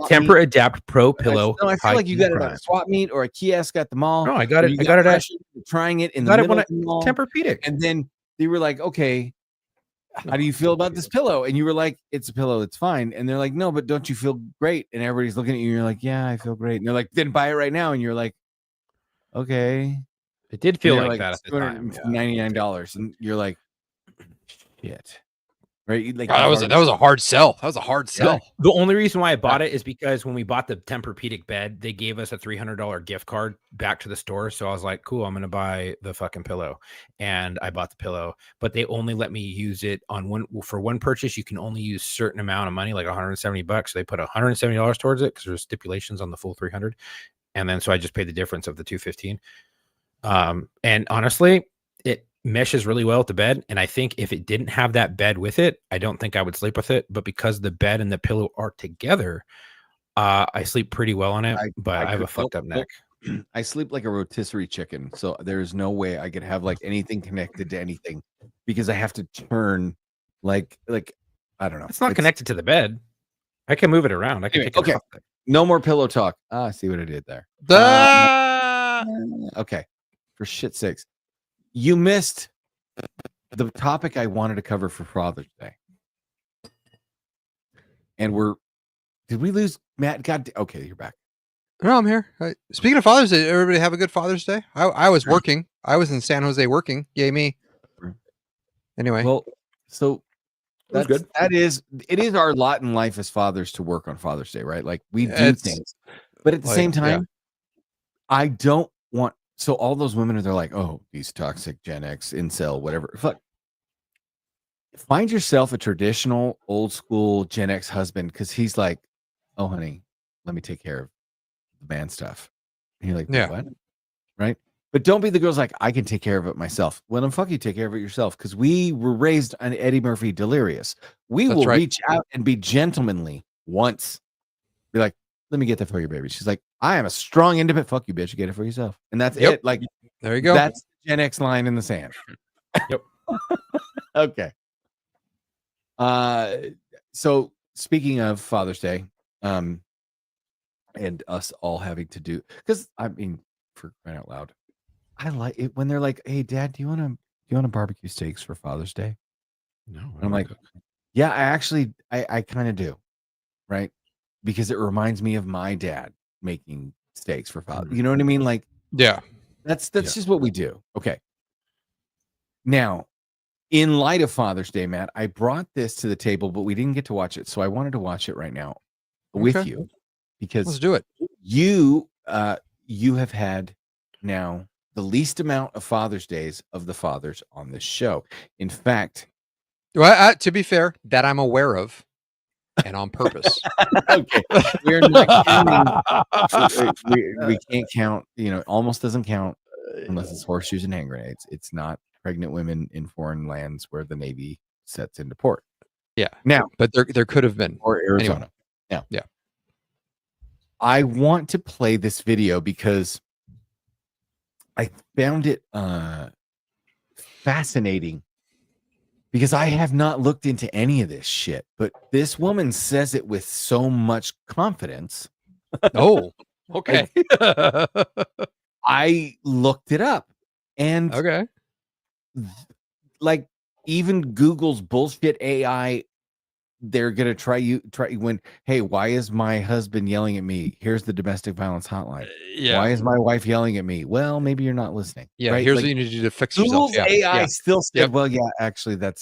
Tempur Adapt Pro pillow. No, I feel like you got it at a swap meet or a kiosk at the mall. No, I got it. I got it at trying it in the middle of the mall. Tempur-Pedic. And then they were like, "Okay, how do you feel about this pillow?" And you were like, "It's a pillow. It's fine." And they're like, "No, but don't you feel great?" And everybody's looking at you. And you're like, "Yeah, I feel great." And they're like, "Then buy it right now." And you're like, "Okay." It did feel like that at the time. $299, and you're like, "Shit." Right? Like God, that was a hard sell. That was a hard sell. The only reason why I bought it is because when we bought the Tempur-Pedic bed, they gave us a $300 gift card back to the store. So I was like, cool, I'm going to buy the fucking pillow. And I bought the pillow, but they only let me use it on for one purchase. You can only use certain amount of money, like $170. So they put $170 towards it because there's stipulations on the full 300. And then, so I just paid the difference of the $215. And honestly, it meshes really well with the bed. And I think if it didn't have that bed with it, I don't think I would sleep with it. But because the bed and the pillow are together, I sleep pretty well on it. But I have a fucked up neck. I sleep like a rotisserie chicken, so there's no way I could have like anything connected to anything because I have to turn like I don't know. Oh, It's not connected to the bed. I can move it around. I can take it okay. off. No more pillow talk. I see what I did there. Okay. For shit's sakes. You missed the topic I wanted to cover for Father's Day. And did we lose Matt? God, okay, you're back. No, I'm here. Speaking of Father's Day, everybody have a good Father's Day. I was working. I was in San Jose working. Yay me. Anyway. Well, so That's good. It is our lot in life as fathers to work on Father's Day, right? Like we do things. But at the same time, I don't want so all those women they're like, oh, these toxic Gen X, incel, whatever. Fuck. Find yourself a traditional old school Gen X husband because he's like, oh honey, let me take care of the man stuff. And you're like, what? Right? But don't be the girls like, I can take care of it myself. Well, then fuck you, take care of it yourself. Because we were raised on Eddie Murphy Delirious. We will reach out and be gentlemanly once. Be like, let me get that for you, baby. She's like, I am a strong, independent. Fuck you, bitch. You get it for yourself. And that's it. Like, there you go. That's the Gen X line in the sand. Yep. Okay. So speaking of Father's Day, and us all having to do, because I mean, for crying out loud, I like it when they're like, "Hey, Dad, do you want to barbecue steaks for Father's Day?" No, And I'm like, "Yeah, I kind of do, right? Because it reminds me of my dad making steaks for Father. You know what I mean? Like, Yeah. that's just what we do." Okay. Now, in light of Father's Day, Matt, I brought this to the table, but we didn't get to watch it, so I wanted to watch it right now with Okay. you, because Let's do it. you have had now the least amount of Father's Days of the fathers on this show. In fact, Well, to be fair, that I'm aware of, and on purpose. okay, we're not counting. We can't count. Almost doesn't count unless it's horseshoes and hand grenades. It's not pregnant women in foreign lands where the Navy sets into port. Yeah. Now, But there could have been. or Arizona. Anyway. Now, Yeah. I want to play this video because I found it fascinating, because I have not looked into any of this shit, but this woman says it with so much confidence. Oh, okay. I looked it up, and Okay. like, even Google's bullshit AI, they're gonna try when, "Hey, why is my husband yelling at me? Here's the domestic violence hotline. Yeah. Why is my wife yelling at me?" Well, maybe you're not listening. Yeah. right? Here's Like, what you need to do to fix yourself. Google's Yeah. AI Yeah. still said, Yep. "Well, yeah, actually, that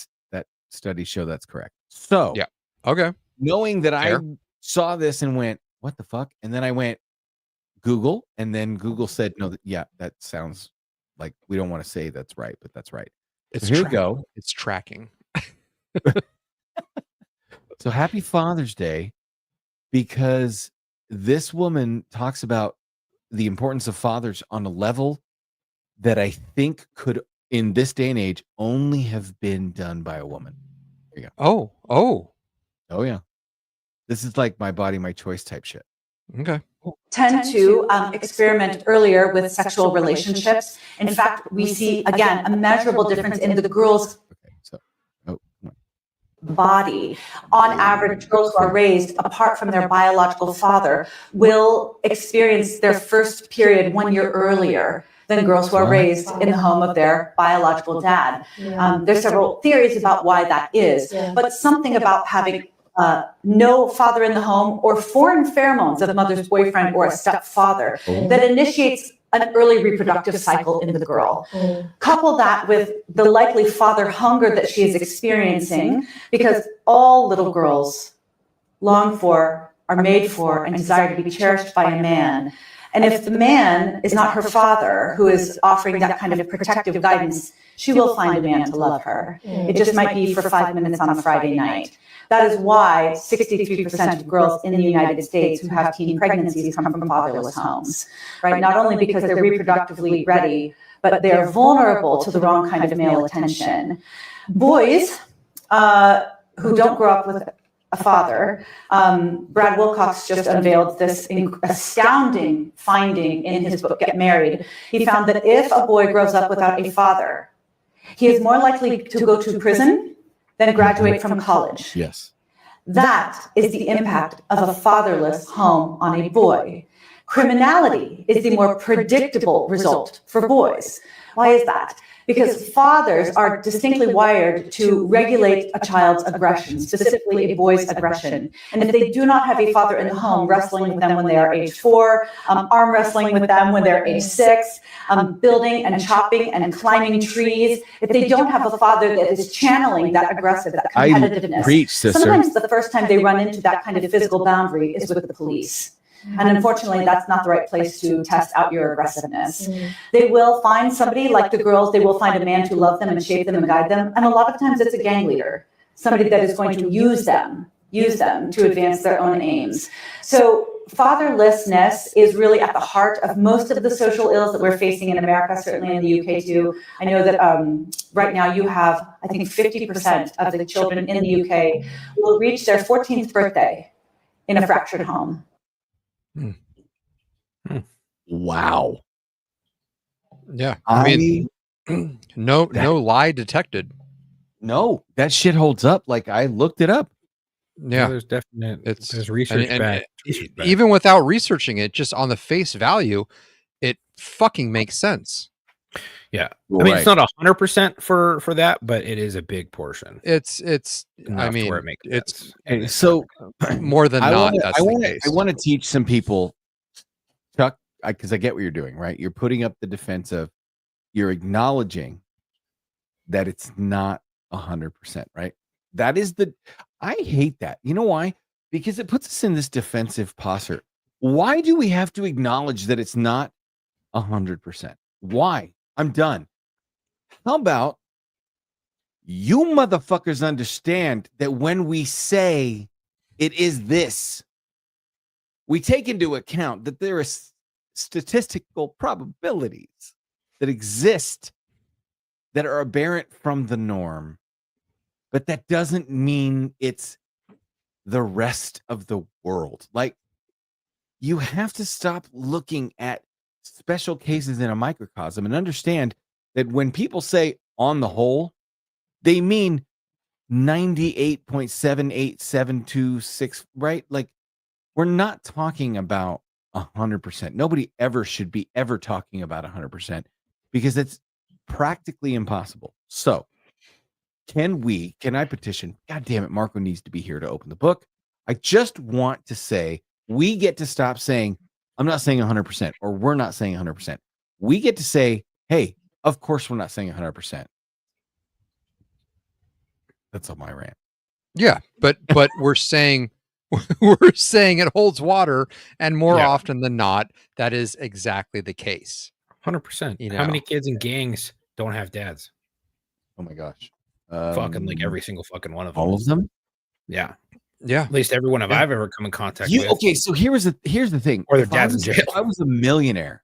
studies show that's correct." So, Yeah. Okay. knowing that Fair. I saw this and went, "What the fuck?" And then I went Google, and then Google said, "No, that sounds like we don't want to say that's right, but that's right." It's Here we tracking. go. It's tracking. So happy Father's Day, because this woman talks about the importance of fathers on a level that I think could, in this day and age, only have been done by a woman. There you go. Oh. Oh yeah. This is like my body, my choice type shit. Okay. Tend to experiment earlier with sexual relationships. In fact, we see, again, a measurable difference in the girls' Okay, so come on. body. On average, girls who are raised apart from their biological father will experience their first period 1 year earlier than girls who are raised in the home of their biological dad. There's several theories about why that is, but something about having no father in the home, or foreign pheromones of mother's boyfriend or a stepfather, that initiates an early reproductive cycle in the girl. Couple that with the likely father hunger that she is experiencing, because all little girls long for, are made for, and desire to be cherished by a man. And if the man is not her father, who is offering that kind of protective guidance, she will find a man to love her. It just might be for 5 minutes on a Friday night. That is why 63% of girls in the United States who have teen pregnancies come from fatherless homes, right? Not only because they're reproductively ready, but they're vulnerable to the wrong kind of male attention. Boys who don't grow up with a father, Brad Wilcox just unveiled this astounding finding in his book, Get Married. He found that if a boy grows up without a father, he is more likely to go to prison than graduate from college. Yes. That is the impact of a fatherless home on a boy. Criminality is the more predictable result for boys. Why is that? Because fathers are distinctly wired to regulate a child's aggression, specifically a boy's aggression. And if they do not have a father in the home wrestling with them when they are age 4, arm wrestling with them when they're age 6, building and chopping and climbing trees, if they don't have a father that is channeling that aggressive, that competitiveness, preach, sister. sometimes the first time they run into that kind of physical boundary is with the police. And unfortunately, that's not the right place to test out your aggressiveness. They will find somebody like the girls, they will find a man to love them and shape them and guide them. And a lot of times it's a gang leader, somebody that is going to use them to advance their own aims. So fatherlessness is really at the heart of most of the social ills that we're facing in America, certainly in the UK too. I know that right now you have, I think 50% of the children in the UK will reach their 14th birthday in a fractured home. Wow. Yeah. I mean, No lie detected. No, that shit holds up. Like I looked it up. Yeah, there's definite. it's There's research and back. even without researching it, just on the face value, it fucking makes sense. Yeah, I mean, it's not 100% for that, but it is a big portion. It's Enough I to mean, where it makes it's sense. Okay, so more than not. That's the case. I want to teach some people, Chuck, because I get what you're doing, right? You're putting up the defense of, you're acknowledging that it's not 100%, right? That is I hate that. You know why? Because it puts us in this defensive posture. Why do we have to acknowledge that it's not 100%? Why? I'm done. How about you motherfuckers understand that when we say it is this, we take into account that there are statistical probabilities that exist that are aberrant from the norm, but that doesn't mean it's the rest of the world. Like, you have to stop looking at special cases in a microcosm and understand that when people say on the whole, they mean 98.78726, right? Like, we're not talking about 100%. Nobody ever should be ever talking about 100% because it's practically impossible. So can I petition? God damn it, Marco needs to be here to open the book. I just want to say, we get to stop saying, I'm not saying 100%, or we're not saying 100%. We get to say, hey, of course we're not saying 100%. That's all my rant. Yeah, but we're saying it holds water, and more often than not, that is exactly the case. 100%. How many kids in gangs don't have dads? Oh my gosh. Fucking like every single fucking one of them. All of them? Yeah. Yeah. At least everyone I've ever come in contact with. Okay, so here's the thing. Or their dad's in jail. If I was a millionaire,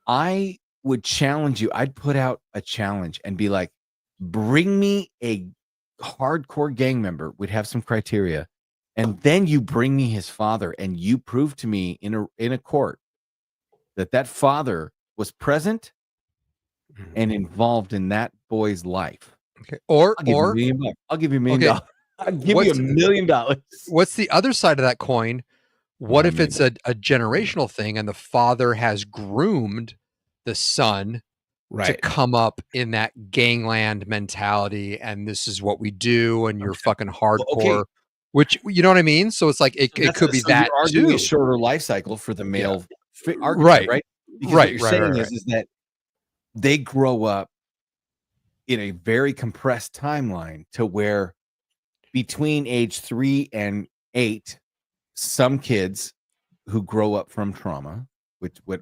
I would challenge you. I'd put out a challenge and be like, bring me a hardcore gang member. We'd have some criteria. And then you bring me his father and you prove to me in a court that father was present and involved in that boy's life. Okay. Or I'll give you $1 million. I'll give you $1 million. I'll give you $1 million. What's the other side of that coin? What if it's a generational thing and the father has groomed the son to come up in that gangland mentality, and this is what we do, and you're fucking hardcore, which, you know what I mean? So it's like it could be that too. A shorter life cycle for the male, right? Because what you're saying is that they grow up in a very compressed timeline to where between age 3 and 8, some kids who grow up from trauma, which what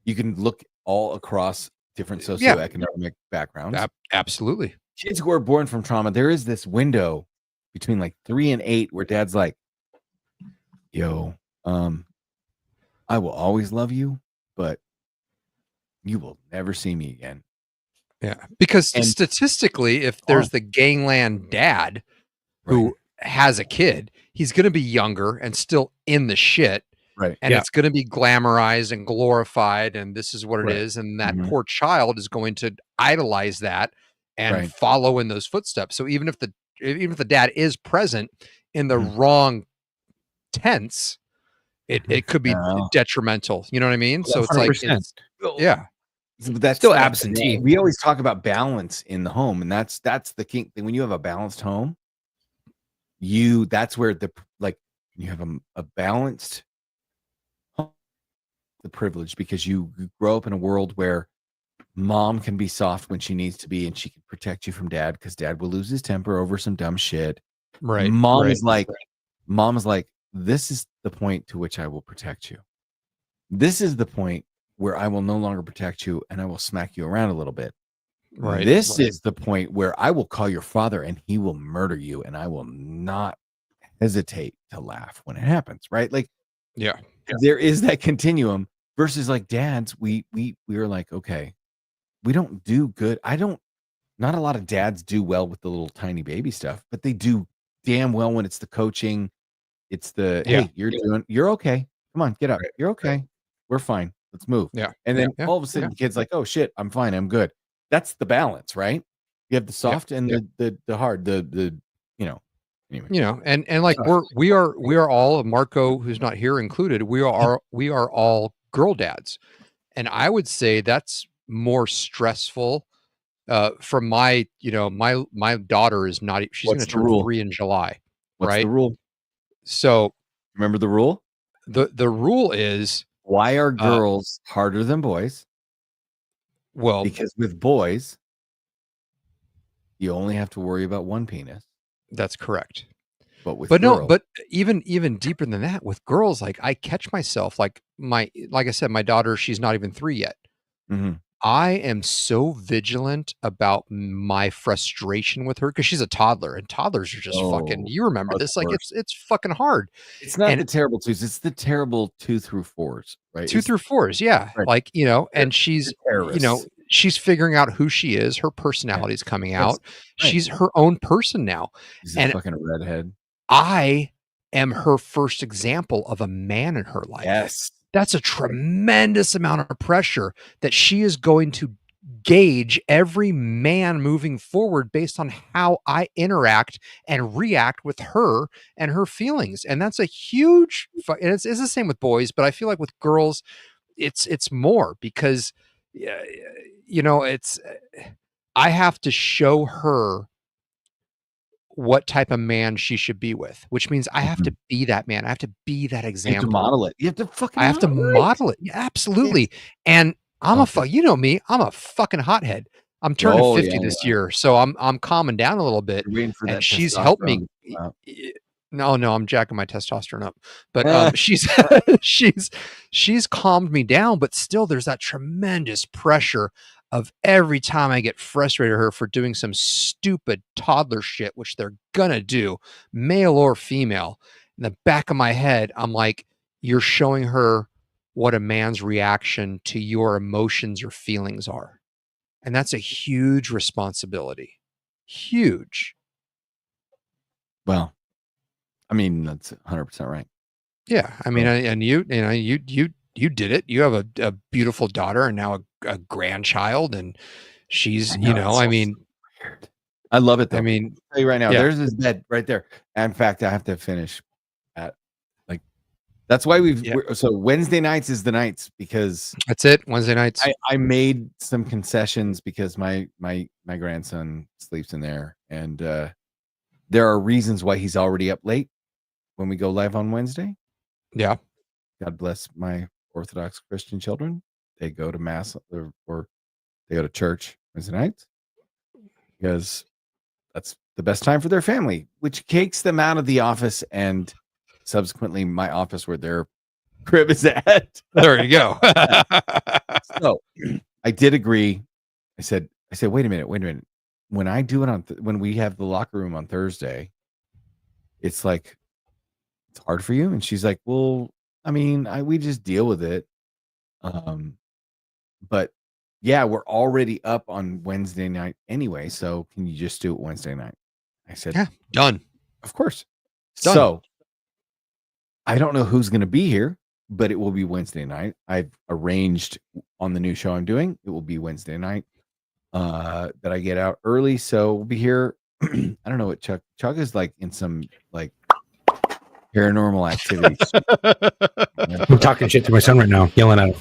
you can look all across different socioeconomic backgrounds. Absolutely. Kids who are born from trauma, there is this window between like 3 and 8 where dad's like, yo, I will always love you, but you will never see me again. Yeah, because statistically, if there's the gangland dad who has a kid, he's going to be younger and still in the shit. Right. And it's going to be glamorized and glorified, and this is what it is. And that poor child is going to idolize that and follow in those footsteps. So even if the dad is present in the wrong tense, it could be detrimental. You know what I mean? So 100%. It's like, that's still absentee. We always talk about balance in the home, and that's the key thing. When you have a balanced home, that's where you have a balanced home, the privilege, because you grow up in a world where mom can be soft when she needs to be, and she can protect you from dad because dad will lose his temper over some dumb shit. Right. Mom is like, this is the point to which I will protect you. This is the point where I will no longer protect you and I will smack you around a little bit. Right. This is the point where I will call your father and he will murder you, and I will not hesitate to laugh when it happens. Right. Like, there is that continuum versus like dads. We are like, okay, we don't do good. Not a lot of dads do well with the little tiny baby stuff, but they do damn well when it's the coaching. It's the, hey, you're okay. Come on, get up. You're okay. We're fine. Let's move. Yeah. And then all of a sudden the kid's like, oh shit, I'm fine. I'm good. that's the balance, right? You have the soft and the hard, the anyway. And like we are all, Marco, who's not here included, we are all girl dads. And I would say that's more stressful. From my daughter is not, she's going to turn 3 in July. What's right? the rule? So remember the rule? The rule is, why are girls harder than boys? Well, because with boys, you only have to worry about one penis. That's correct. But girls, but even deeper than that, with girls, like I catch myself, like I said, my daughter, she's not even 3 yet. Mm-hmm. I am so vigilant about my frustration with her because she's a toddler, and toddlers are just fucking. You remember this? Like it's fucking hard. It's not the terrible 2s; it's the terrible 2 through 4s, right? 2 through 4s, yeah. Right. Like and she's she's figuring out who she is. Her personality is coming out. Right. She's her own person now. She's a fucking redhead. I am her first example of a man in her life. Yes. That's a tremendous amount of pressure that she is going to gauge every man moving forward based on how I interact and react with her and her feelings. And that's a huge, and it's the same with boys, but I feel like with girls, it's more because, I have to show her what type of man she should be with, which means I have to be that man. I have to be that example. You have to model it. You have to fucking I have to model it. Yeah, absolutely. Yes. And I'm a me, I'm a fucking hothead. I'm turning 50 this year. So I'm calming down a little bit. And she's helped me. No, I'm jacking my testosterone up. But she's calmed me down, but still there's that tremendous pressure of every time I get frustrated at her for doing some stupid toddler shit, which they're gonna do, male or female. In the back of my head, I'm like, you're showing her what a man's reaction to your emotions or feelings are. And that's a huge responsibility. Huge. Well, I mean, that's 100% right. Yeah. I mean, and you did it. You have a beautiful daughter and now a grandchild, and she's, weird. I love it though. I mean, I'll tell you right now, there's his bed right there. And in fact, I have to finish at that's why so Wednesday nights is the nights, because that's it. Wednesday nights. I made some concessions because my grandson sleeps in there, and there are reasons why he's already up late when we go live on Wednesday. Yeah. God bless my Orthodox Christian children. They go to mass or they go to church Wednesday nights because that's the best time for their family, which takes them out of the office and subsequently my office where their crib is at. There you go. So I did agree. I said, wait a minute. When I do it when we have the locker room on Thursday, it's like, it's hard for you. And she's like, well, I mean, we just deal with it. But yeah, we're already up on Wednesday night anyway. So can you just do it Wednesday night? I said, yeah, done. Of course. Done. So I don't know who's going to be here, but it will be Wednesday night. I've arranged on the new show I'm doing. It will be Wednesday night that I get out early. So we'll be here. I don't know what Chuck is like in some like paranormal activities. I'm talking shit to my son right now, yelling at him.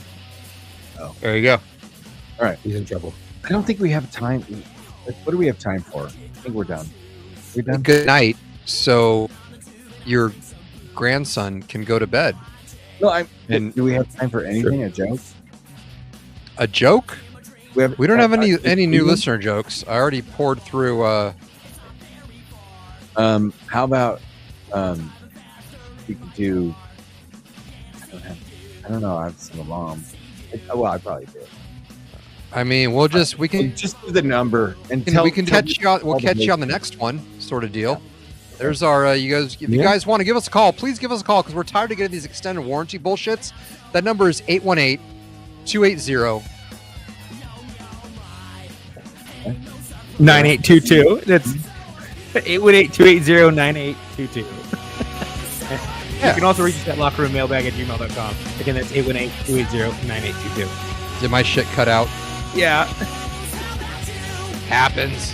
Oh. There you go. All right. He's in trouble. I don't think we have time. What do we have time for? I think we're done. We're done. Good night. So your grandson can go to bed. No, do we have time for anything? Sure. A joke? A joke? We don't have any new listener jokes. I already poured through. How about we could do? I don't know. I have some mom. Well, I probably do. I mean, we can just do the number and we can catch you. We'll catch you on the next one, sort of deal. Yeah. There's our you guys. If you guys want to give us a call, please give us a call because we're tired of getting these extended warranty bullshits. That number is 818-280. 9822. That's 818-280-9822. You can also reach us at lockerroommailbag@gmail.com. Again, that's 818-280-9822. Did my shit cut out? Yeah. Happens.